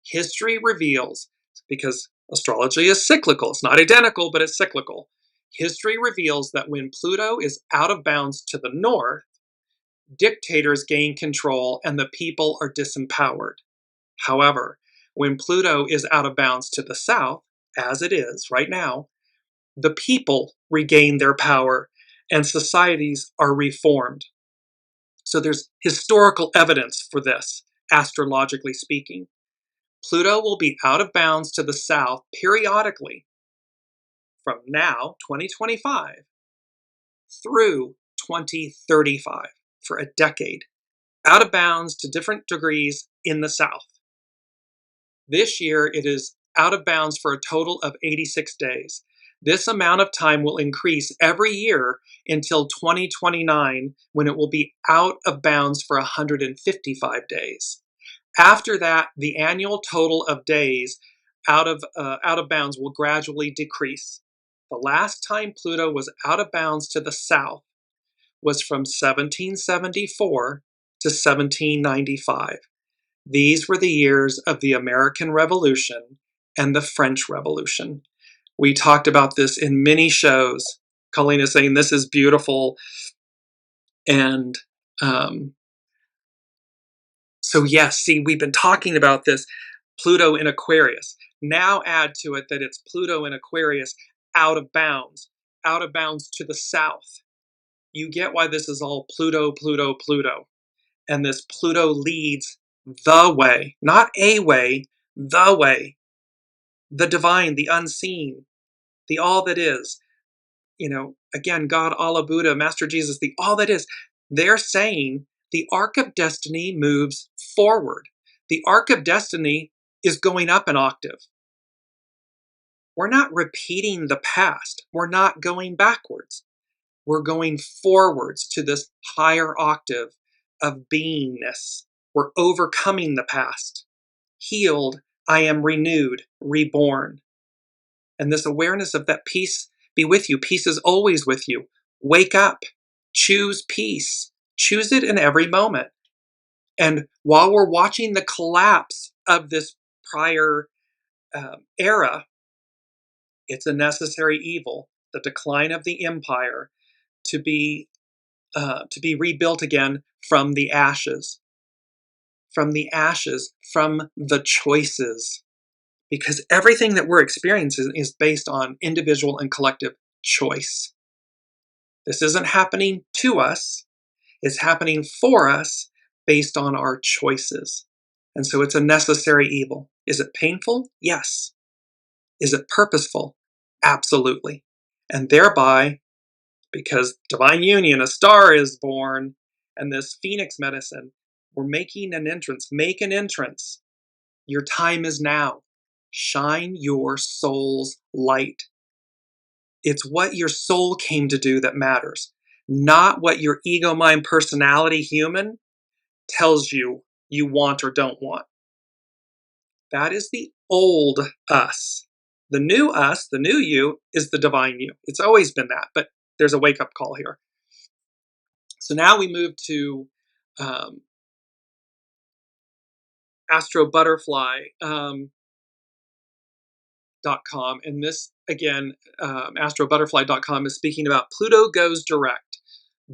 History reveals, because astrology is cyclical, it's not identical, but it's cyclical. History reveals that when Pluto is out of bounds to the north, dictators gain control and the people are disempowered. However, when Pluto is out of bounds to the south, as it is right now, the people regain their power and societies are reformed. So there's historical evidence for this, astrologically speaking. Pluto will be out of bounds to the south periodically from now, 2025, through 2035, for a decade, out of bounds to different degrees in the south. This year, it is out of bounds for a total of 86 days. This amount of time will increase every year until 2029, when it will be out of bounds for 155 days. After that, the annual total of days out of bounds will gradually decrease. The last time Pluto was out of bounds to the south was from 1774 to 1795. These were the years of the American Revolution and the French Revolution. We talked about this in many shows. Colleen is saying this is beautiful. And so yes, see, we've been talking about this Pluto in Aquarius. Now add to it that it's Pluto in Aquarius out of bounds to the south. You get why this is all Pluto, Pluto, Pluto. And this Pluto leads the way, not a way, the way, the divine, the unseen, the all that is. You know, again, God, Allah, Buddha, Master Jesus, the all that is. They're saying the arc of destiny moves forward. The arc of destiny is going up an octave. We're not repeating the past. We're not going backwards. We're going forwards to this higher octave of beingness. We're overcoming the past. Healed, I am renewed, reborn. And this awareness of that peace be with you. Peace is always with you. Wake up. Choose peace. Choose it in every moment. And while we're watching the collapse of this prior era, it's a necessary evil, the decline of the empire, to be rebuilt again from the ashes, from the choices, because everything that we're experiencing is based on individual and collective choice. This isn't happening to us, it's happening for us based on our choices. And so it's a necessary evil. Is it painful? Yes. Is it purposeful? Absolutely. And thereby, because divine union, a star is born, and this phoenix medicine, we're making an entrance. Make an entrance. Your time is now. Shine your soul's light. It's what your soul came to do that matters, not what your ego, mind, personality, human tells you you want or don't want. That is the old us. The new us, the new you, is the divine you. It's always been that, but there's a wake-up call here. So now we move to astrobutterfly.com. And this, again, astrobutterfly.com is speaking about Pluto goes direct.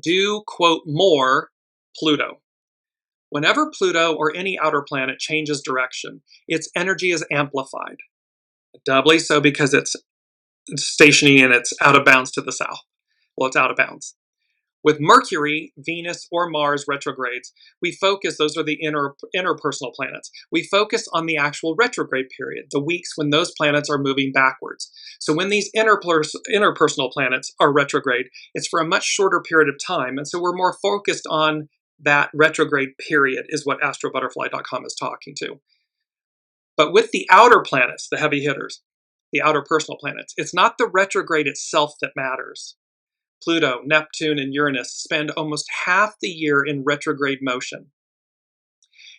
Do, quote, more Pluto. Whenever Pluto or any outer planet changes direction, its energy is amplified. Doubly so because it's stationing and it's out of bounds to the south. Well, it's out of bounds. With Mercury, Venus, or Mars retrogrades, we focus, those are the interpersonal planets. We focus on the actual retrograde period, the weeks when those planets are moving backwards. So when these interpersonal planets are retrograde, it's for a much shorter period of time. And so we're more focused on that retrograde period is what astrobutterfly.com is talking to. But with the outer planets, the heavy hitters, the outer personal planets, it's not the retrograde itself that matters. Pluto, Neptune, and Uranus spend almost half the year in retrograde motion.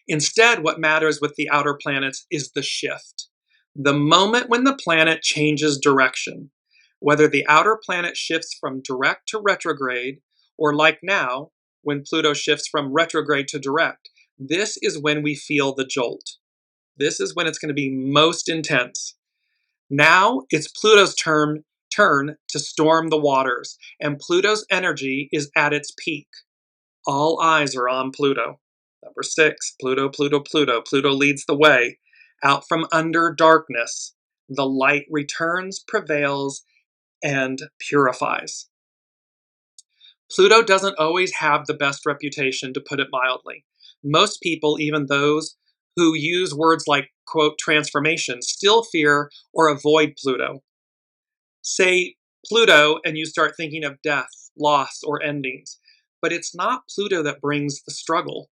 Instead, what matters with the outer planets is the shift. The moment when the planet changes direction, whether the outer planet shifts from direct to retrograde, or like now, when Pluto shifts from retrograde to direct, this is when we feel the jolt. This is when it's going to be most intense. Now, it's Pluto's turn to storm the waters, and Pluto's energy is at its peak. All eyes are on Pluto. Number 6, Pluto, Pluto, Pluto. Pluto leads the way. Out from under darkness, the light returns, prevails, and purifies. Pluto doesn't always have the best reputation, to put it mildly. Most people, even those who use words like, quote, transformation, still fear or avoid Pluto. Say Pluto and you start thinking of death, loss, or endings. But it's not Pluto that brings the struggle.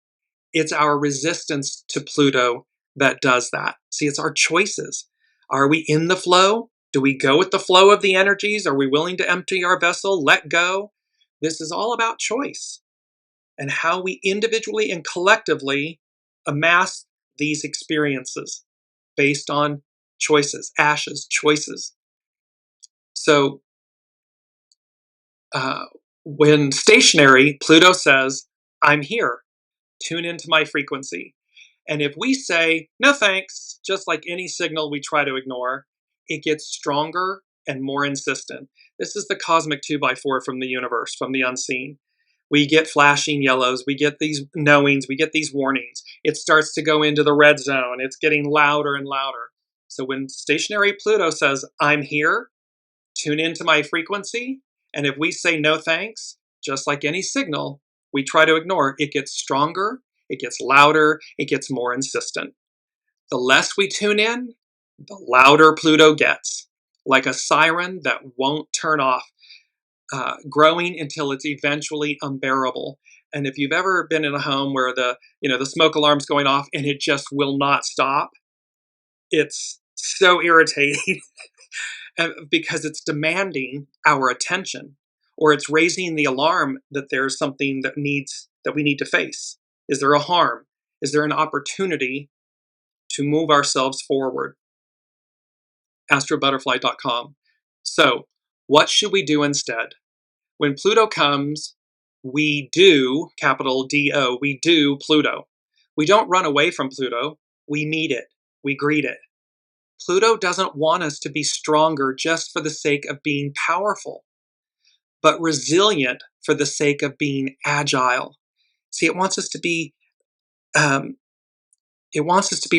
It's our resistance to Pluto that does that. See, it's our choices. Are we in the flow? Do we go with the flow of the energies? Are we willing to empty our vessel, let go? This is all about choice and how we individually and collectively amass these experiences based on choices, ashes, choices. So when stationary, Pluto says, I'm here. Tune into my frequency. And if we say, no thanks, just like any signal we try to ignore, it gets stronger and more insistent. This is the cosmic 2x4 from the universe, from the unseen. We get flashing yellows, we get these knowings, we get these warnings. It starts to go into the red zone. It's getting louder and louder. So when stationary Pluto says, I'm here, tune into my frequency, and if we say no thanks, just like any signal we try to ignore, it gets stronger, it gets louder, it gets more insistent. The less we tune in, the louder Pluto gets, like a siren that won't turn off, growing until it's eventually unbearable. And if you've ever been in a home where the smoke alarm's going off and it just will not stop, it's so irritating because it's demanding our attention. or it's raising the alarm that there's something that we need to face. Is there a harm? Is there an opportunity to move ourselves forward? astrobutterfly.com. So, what should we do instead? When Pluto comes, we do, capital D-O, we do Pluto. We don't run away from Pluto. We meet it. We greet it. Pluto doesn't want us to be stronger just for the sake of being powerful, but resilient for the sake of being agile. See, it wants us to be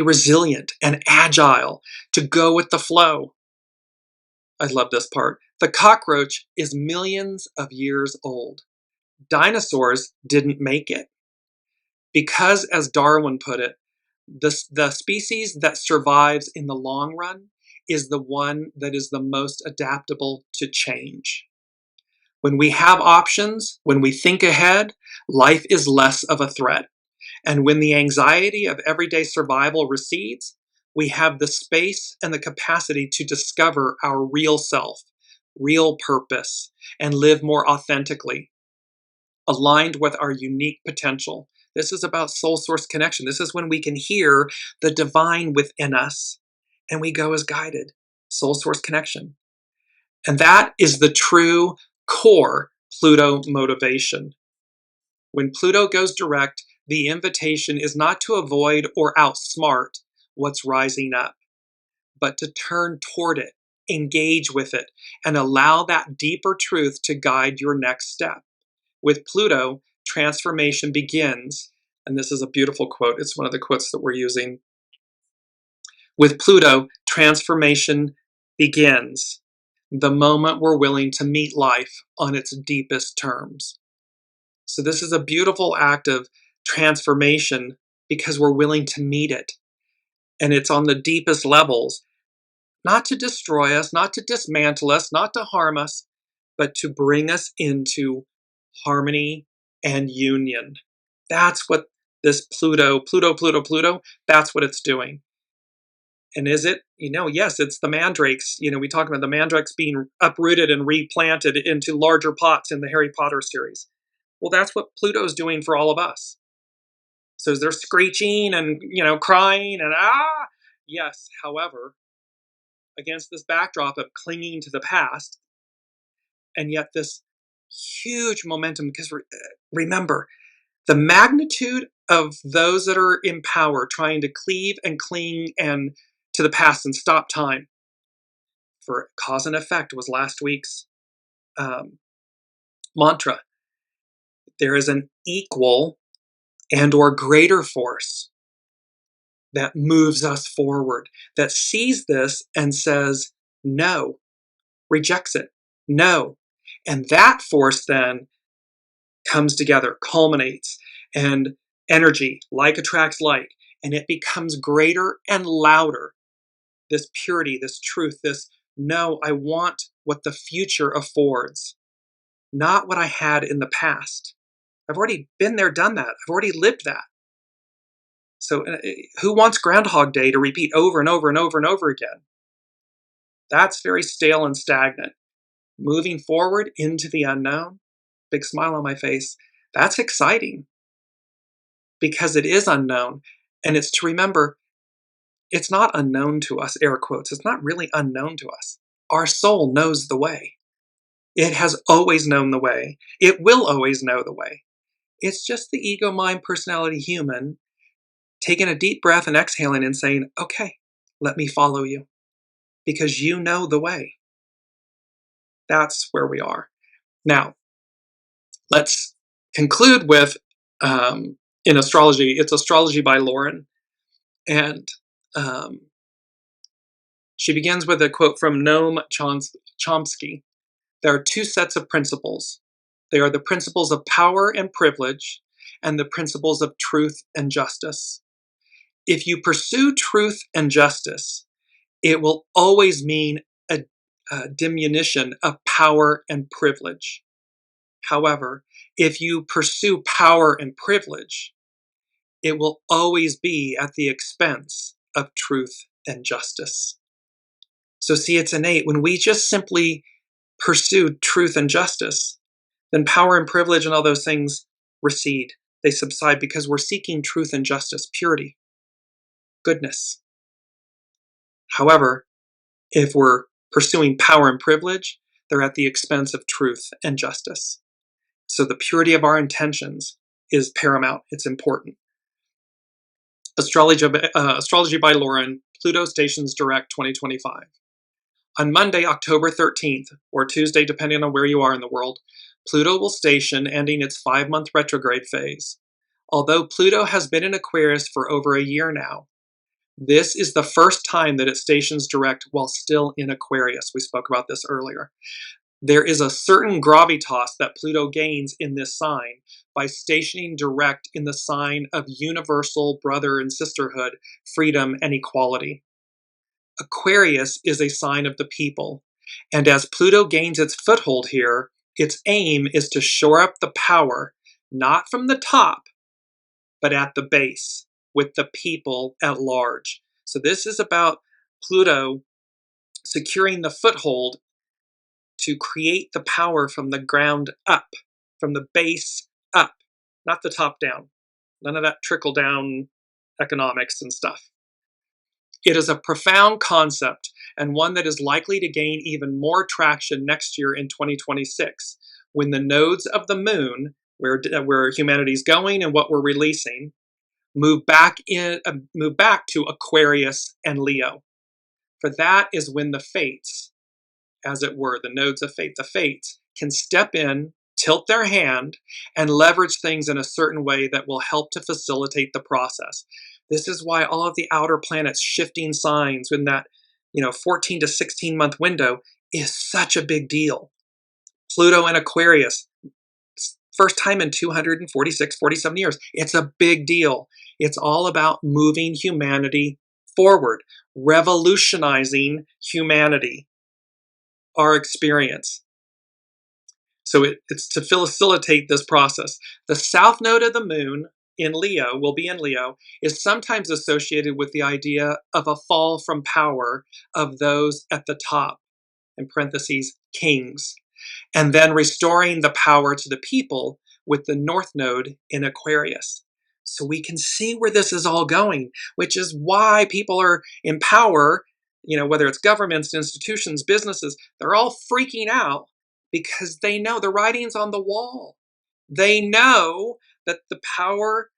resilient and agile, to go with the flow. I love this part. The cockroach is millions of years old. Dinosaurs didn't make it. Because, as Darwin put it, the species that survives in the long run is the one that is the most adaptable to change. When we have options, when we think ahead, life is less of a threat. And when the anxiety of everyday survival recedes, we have the space and the capacity to discover our real self, real purpose, and live more authentically, aligned with our unique potential. This is about soul source connection. This is when we can hear the divine within us and we go as guided. Soul source connection. And that is the true core Pluto motivation. When Pluto goes direct, the invitation is not to avoid or outsmart what's rising up, but to turn toward it, engage with it, and allow that deeper truth to guide your next step. With Pluto, transformation begins, and this is a beautiful quote. It's one of the quotes that we're using. With Pluto, transformation begins the moment we're willing to meet life on its deepest terms. So this is a beautiful act of transformation because we're willing to meet it. And it's on the deepest levels, not to destroy us, not to dismantle us, not to harm us, but to bring us into harmony and union. That's what this Pluto, that's what it's doing. And is it? Yes, it's the mandrakes. We talk about the mandrakes being uprooted and replanted into larger pots in the Harry Potter series. Well, that's what Pluto's doing for all of us. So they're screeching and, crying and yes. However, against this backdrop of clinging to the past, and yet this huge momentum, because remember, the magnitude of those that are in power trying to cleave and cling and to the past and stop time for cause and effect was last week's mantra. There is an equal and or greater force that moves us forward, that sees this and says, no, rejects it, no. And that force then comes together, culminates, and energy, like attracts like, and it becomes greater and louder. This purity, this truth, this, no, I want what the future affords, not what I had in the past. I've already been there, done that. I've already lived that. So who wants Groundhog Day to repeat over and over and over and over again? That's very stale and stagnant. Moving forward into the unknown, big smile on my face, that's exciting because it is unknown. And it's to remember, it's not unknown to us, air quotes. It's not really unknown to us. Our soul knows the way. It has always known the way. It will always know the way. It's just the ego, mind, personality, human taking a deep breath and exhaling and saying, okay, let me follow you because you know the way. That's where we are. Now, let's conclude with, in astrology, it's Astrology by Lauren. And she begins with a quote from Noam Chomsky. There are two sets of principles. They are the principles of power and privilege and the principles of truth and justice. If you pursue truth and justice, it will always mean a diminution of power and privilege. However, if you pursue power and privilege, it will always be at the expense of truth and justice. So see, it's innate. When we just simply pursue truth and justice, then power and privilege and all those things recede. They subside because we're seeking truth and justice, purity, goodness. However, if we're pursuing power and privilege, they're at the expense of truth and justice. So the purity of our intentions is paramount. It's important. Astrology by Lauren, Pluto Stations Direct 2025. On Monday, October 13th, or Tuesday, depending on where you are in the world, Pluto will station, ending its 5-month retrograde phase. Although Pluto has been in Aquarius for over a year now, this is the first time that it stations direct while still in Aquarius. We spoke about this earlier. There is a certain gravitas that Pluto gains in this sign by stationing direct in the sign of universal brother and sisterhood, freedom, and equality. Aquarius is a sign of the people, and as Pluto gains its foothold here, its aim is to shore up the power, not from the top, but at the base, with the people at large. So this is about Pluto securing the foothold to create the power from the ground up, from the base up, not the top down. None of that trickle down economics and stuff. It is a profound concept and one that is likely to gain even more traction next year in 2026, when the nodes of the moon, where humanity's going and what we're releasing, move back to Aquarius and Leo. For that is when the fates, as it were, the nodes of fate, the fates, can step in, tilt their hand, and leverage things in a certain way that will help to facilitate the process. This is why all of the outer planets shifting signs in that 14 to 16 month window is such a big deal. Pluto and Aquarius, first time in 246, 47 years. It's a big deal. It's all about moving humanity forward, revolutionizing humanity, our experience. So it's to facilitate this process. The south node of the moon in Leo, will be in Leo, is sometimes associated with the idea of a fall from power of those at the top, in parentheses, kings, and then restoring the power to the people with the north node in Aquarius. So we can see where this is all going, which is why people are in power, whether it's governments, institutions, businesses, they're all freaking out because they know the writing's on the wall. They know that the power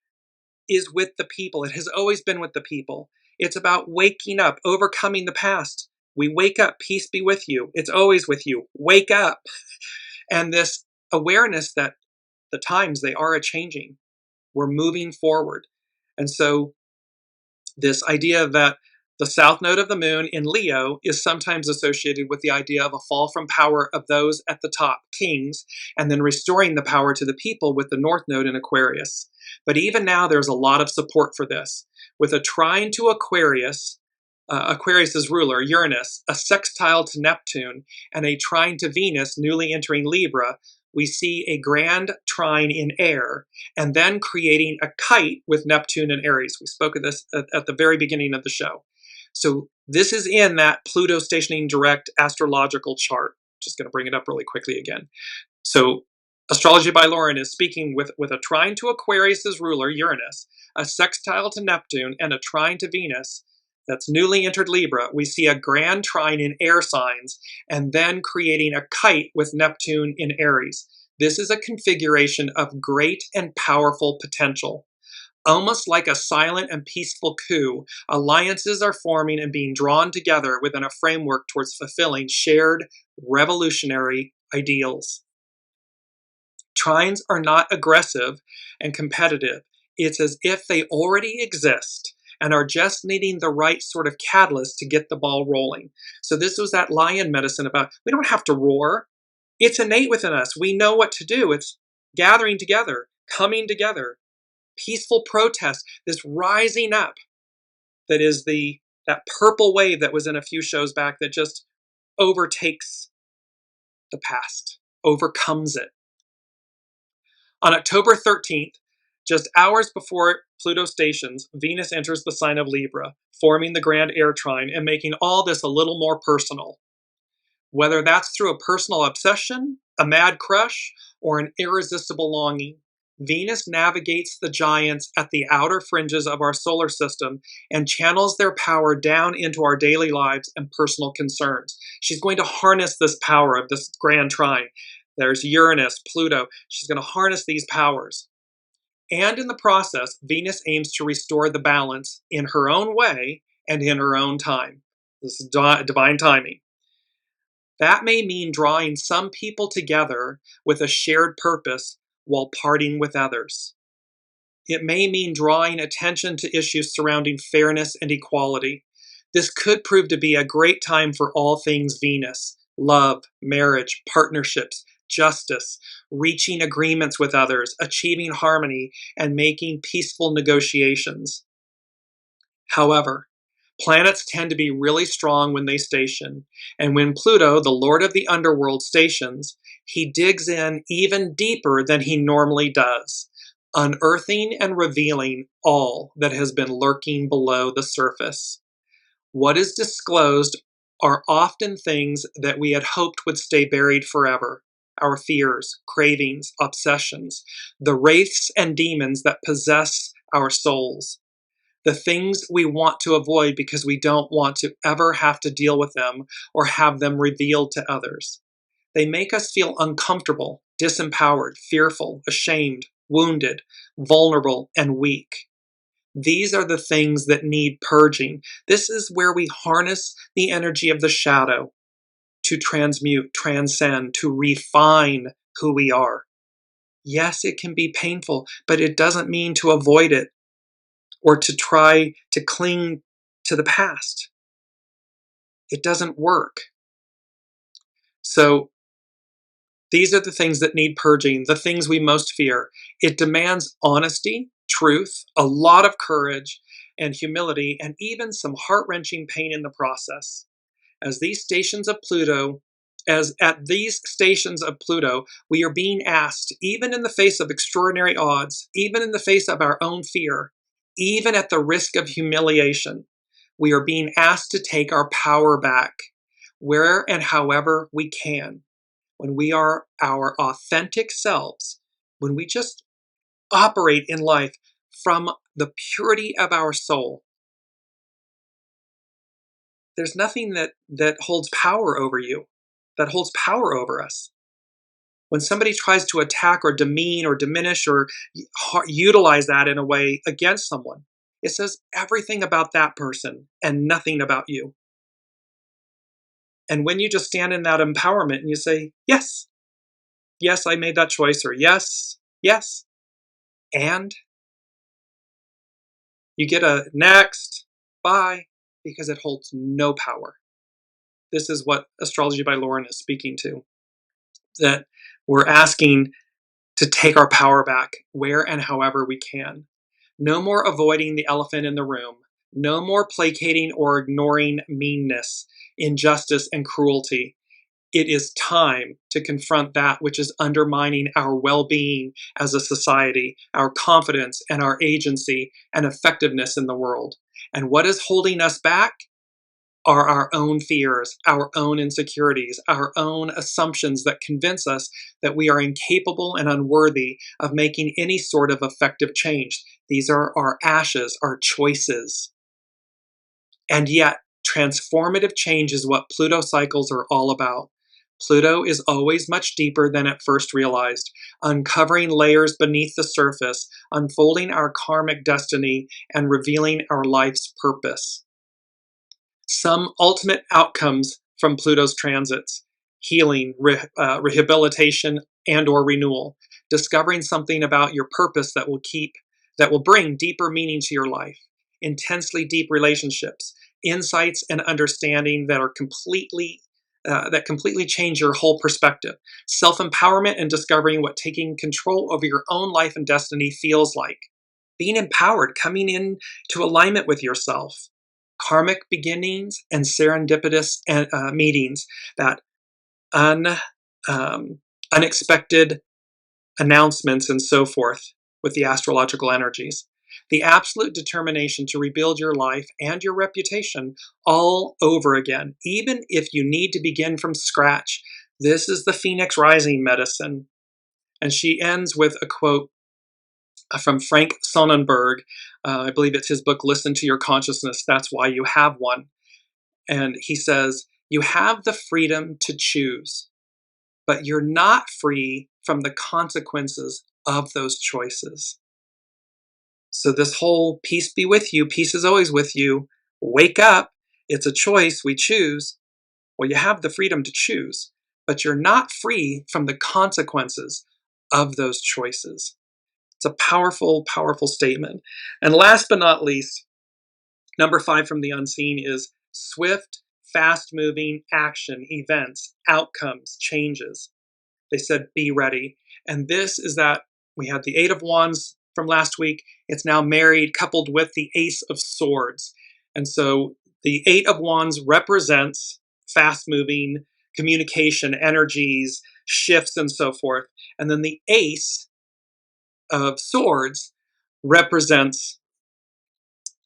is with the people. It has always been with the people. It's about waking up, overcoming the past. We wake up, peace be with you. It's always with you. Wake up. And this awareness that the times, they are a-changing. We're moving forward. And so this idea that the south node of the moon in Leo is sometimes associated with the idea of a fall from power of those at the top, kings, and then restoring the power to the people with the north node in Aquarius. But even now, there's a lot of support for this. With a trine to Aquarius, Aquarius's ruler, Uranus, a sextile to Neptune, and a trine to Venus, newly entering Libra, we see a grand trine in air, and then creating a kite with Neptune and Aries. We spoke of this at the very beginning of the show. So this is in that Pluto stationing direct astrological chart. Just going to bring it up really quickly again. So Astrology by Lauren is speaking with a trine to Aquarius's ruler, Uranus, a sextile to Neptune, and a trine to Venus that's newly entered Libra. We see a grand trine in air signs, and then creating a kite with Neptune in Aries. This is a configuration of great and powerful potential. Almost like a silent and peaceful coup, alliances are forming and being drawn together within a framework towards fulfilling shared revolutionary ideals. Trines are not aggressive and competitive. It's as if they already exist and are just needing the right sort of catalyst to get the ball rolling. So this was that lion medicine about, we don't have to roar. It's innate within us. We know what to do. It's gathering together, coming together, peaceful protest, this rising up that is that purple wave that was in a few shows back that just overtakes the past, overcomes it. On October 13th, just hours before Pluto stations, Venus enters the sign of Libra, forming the grand air trine and making all this a little more personal. Whether that's through a personal obsession a mad crush, or an irresistible longing. Venus navigates the giants at the outer fringes of our solar system and channels their power down into our daily lives and personal concerns. She's going to harness this power of this grand trine. There's Uranus, Pluto. She's going to harness these powers. And in the process, Venus aims to restore the balance in her own way and in her own time. This is divine timing. That may mean drawing some people together with a shared purpose while parting with others. It may mean drawing attention to issues surrounding fairness and equality. This could prove to be a great time for all things Venus: love, marriage, partnerships, justice, reaching agreements with others, achieving harmony, and making peaceful negotiations. However, planets tend to be really strong when they station, and when Pluto, the lord of the underworld, stations, he digs in even deeper than he normally does, unearthing and revealing all that has been lurking below the surface. What is disclosed are often things that we had hoped would stay buried forever: our fears, cravings, obsessions, the wraiths and demons that possess our souls. The things we want to avoid because we don't want to ever have to deal with them or have them revealed to others. They make us feel uncomfortable, disempowered, fearful, ashamed, wounded, vulnerable, and weak. These are the things that need purging. This is where we harness the energy of the shadow to transmute, transcend, to refine who we are. Yes, it can be painful, but it doesn't mean to avoid it or to try to cling to the past. It doesn't work. So these are the things that need purging, the things we most fear. It demands honesty, truth, a lot of courage and humility, and even some heart-wrenching pain in the process. At these stations of Pluto, we are being asked, even in the face of extraordinary odds, even in the face of our own fear, even at the risk of humiliation, we are being asked to take our power back, where and however we can. When we are our authentic selves, when we just operate in life from the purity of our soul, there's nothing that holds power over you, that holds power over us. When somebody tries to attack or demean or diminish or utilize that in a way against someone, it says everything about that person and nothing about you. And when you just stand in that empowerment and you say, yes, yes, I made that choice, or yes, yes, and you get a next, bye, because it holds no power. This is what Astrology by Lauren is speaking to, that we're asking to take our power back where and however we can. No more avoiding the elephant in the room. No more placating or ignoring meanness, injustice, and cruelty. It is time to confront that which is undermining our well-being as a society, our confidence and our agency and effectiveness in the world. And what is holding us back are our own fears, our own insecurities, our own assumptions that convince us that we are incapable and unworthy of making any sort of effective change. These are our ashes, our choices. And yet, transformative change is what Pluto cycles are all about. Pluto is always much deeper than at first realized, uncovering layers beneath the surface, unfolding our karmic destiny, and revealing our life's purpose. Some ultimate outcomes from Pluto's transits: healing, rehabilitation, and or renewal, discovering something about your purpose that will bring deeper meaning to your life, intensely deep relationships, insights and understanding that are completely change your whole perspective, self-empowerment and discovering what taking control over your own life and destiny feels like, being empowered, coming in to alignment with yourself, karmic beginnings and serendipitous meetings, that unexpected announcements and so forth with the astrological energies. The absolute determination to rebuild your life and your reputation all over again, even if you need to begin from scratch. This is the Phoenix Rising medicine. And she ends with a quote from Frank Sonnenberg. I believe it's his book, Listen to Your Consciousness, That's Why You Have One. And he says, you have the freedom to choose, but you're not free from the consequences of those choices. So this whole peace be with you, peace is always with you, wake up, it's a choice, we choose. Well, you have the freedom to choose, but you're not free from the consequences of those choices. It's a powerful, powerful statement. And last but not least, number 5 from the unseen is swift, fast-moving action, events, outcomes, changes. They said, be ready. And this is that we had the 8 of Wands from last week. It's now married, coupled with the Ace of Swords. And so the 8 of Wands represents fast-moving communication, energies, shifts, and so forth. And then the Ace of Swords represents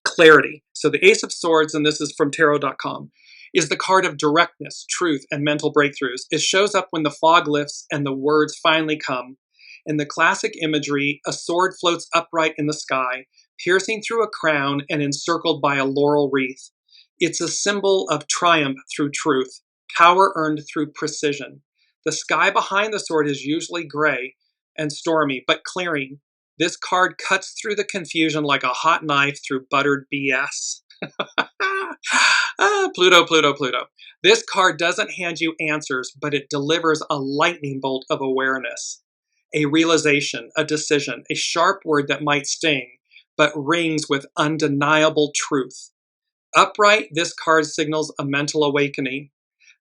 clarity. So the Ace of Swords, and this is from tarot.com, is the card of directness, truth, and mental breakthroughs. It shows up when the fog lifts and the words finally come. In the classic imagery, a sword floats upright in the sky, piercing through a crown and encircled by a laurel wreath. It's a symbol of triumph through truth, power earned through precision. The sky behind the sword is usually gray and stormy, but clearing. This card cuts through the confusion like a hot knife through buttered BS. Pluto, Pluto, Pluto. This card doesn't hand you answers, but it delivers a lightning bolt of awareness, a realization, a decision, a sharp word that might sting, but rings with undeniable truth. Upright, this card signals a mental awakening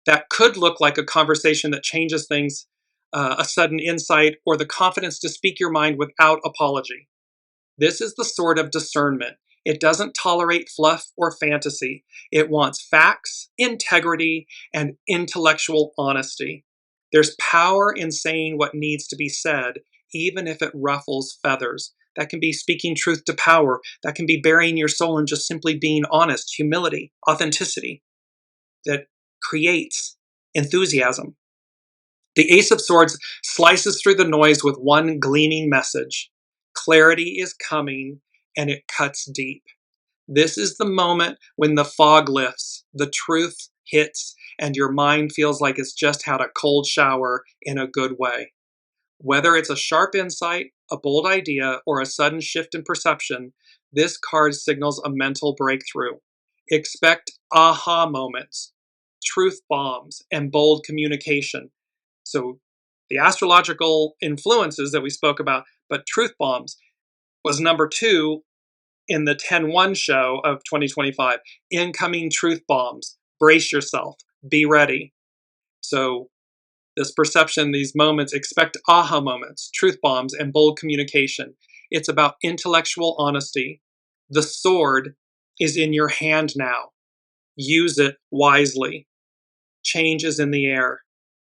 that could look like a conversation that changes things, a sudden insight, or the confidence to speak your mind without apology. This is the sword of discernment. It doesn't tolerate fluff or fantasy. It wants facts, integrity, and intellectual honesty. There's power in saying what needs to be said, even if it ruffles feathers. That can be speaking truth to power. That can be burying your soul and just simply being honest, humility, authenticity that creates enthusiasm. The Ace of Swords slices through the noise with one gleaming message. Clarity is coming, and it cuts deep. This is the moment when the fog lifts, the truth hits, and your mind feels like it's just had a cold shower in a good way. Whether it's a sharp insight, a bold idea, or a sudden shift in perception, this card signals a mental breakthrough. Expect aha moments, truth bombs, and bold communication. So the astrological influences that we spoke about, but truth bombs was number 2 in the 10-1 show of 2025. Incoming truth bombs. Brace yourself. Be ready. So this perception, these moments, expect aha moments, truth bombs, and bold communication. It's about intellectual honesty. The sword is in your hand now. Use it wisely. Change is in the air.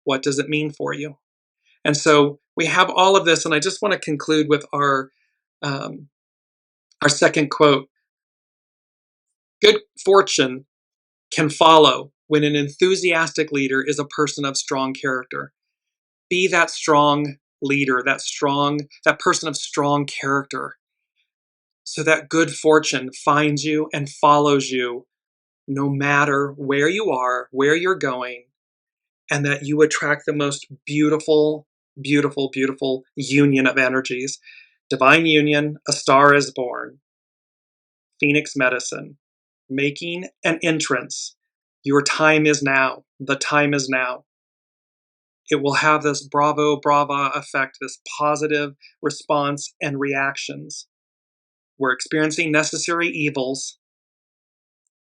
What does it mean for you? And so we have all of this, and I just want to conclude with our second quote. Good fortune can follow when an enthusiastic leader is a person of strong character. Be that strong leader, that person of strong character, so that good fortune finds you and follows you no matter where you are, where you're going, and that you attract the most beautiful, beautiful, beautiful union of energies. Divine union, a star is born. Phoenix medicine, making an entrance. Your time is now. The time is now. It will have this bravo, brava effect, this positive response and reactions. We're experiencing necessary evils,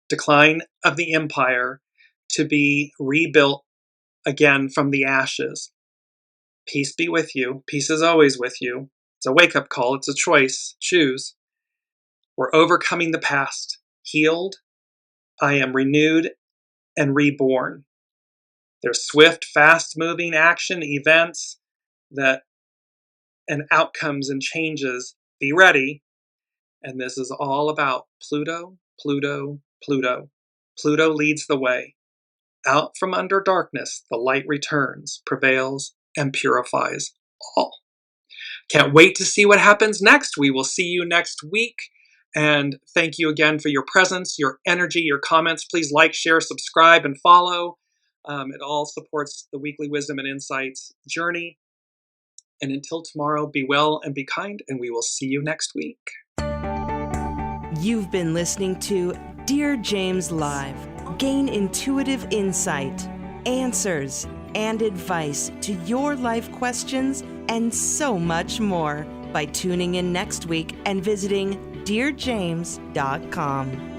decline of the empire, to be rebuilt again from the ashes. Peace be with you. Peace is always with you. It's a wake-up call. It's a choice. Choose. We're overcoming the past. Healed. I am renewed and reborn. There's swift, fast-moving action, events that and outcomes and changes. Be ready. And this is all about Pluto, Pluto, Pluto. Pluto leads the way. Out from under darkness, the light returns, prevails, and purifies all. Can't wait to see what happens next. We will see you next week. And thank you again for your presence, your energy, your comments. Please like, share, subscribe, and follow. It all supports the Weekly Wisdom and Insights journey. And until tomorrow, be well and be kind, and we will see you next week. You've been listening to Dearjames Live. Gain intuitive insight, answers, and advice to your life questions, and so much more by tuning in next week and visiting Dearjames.com.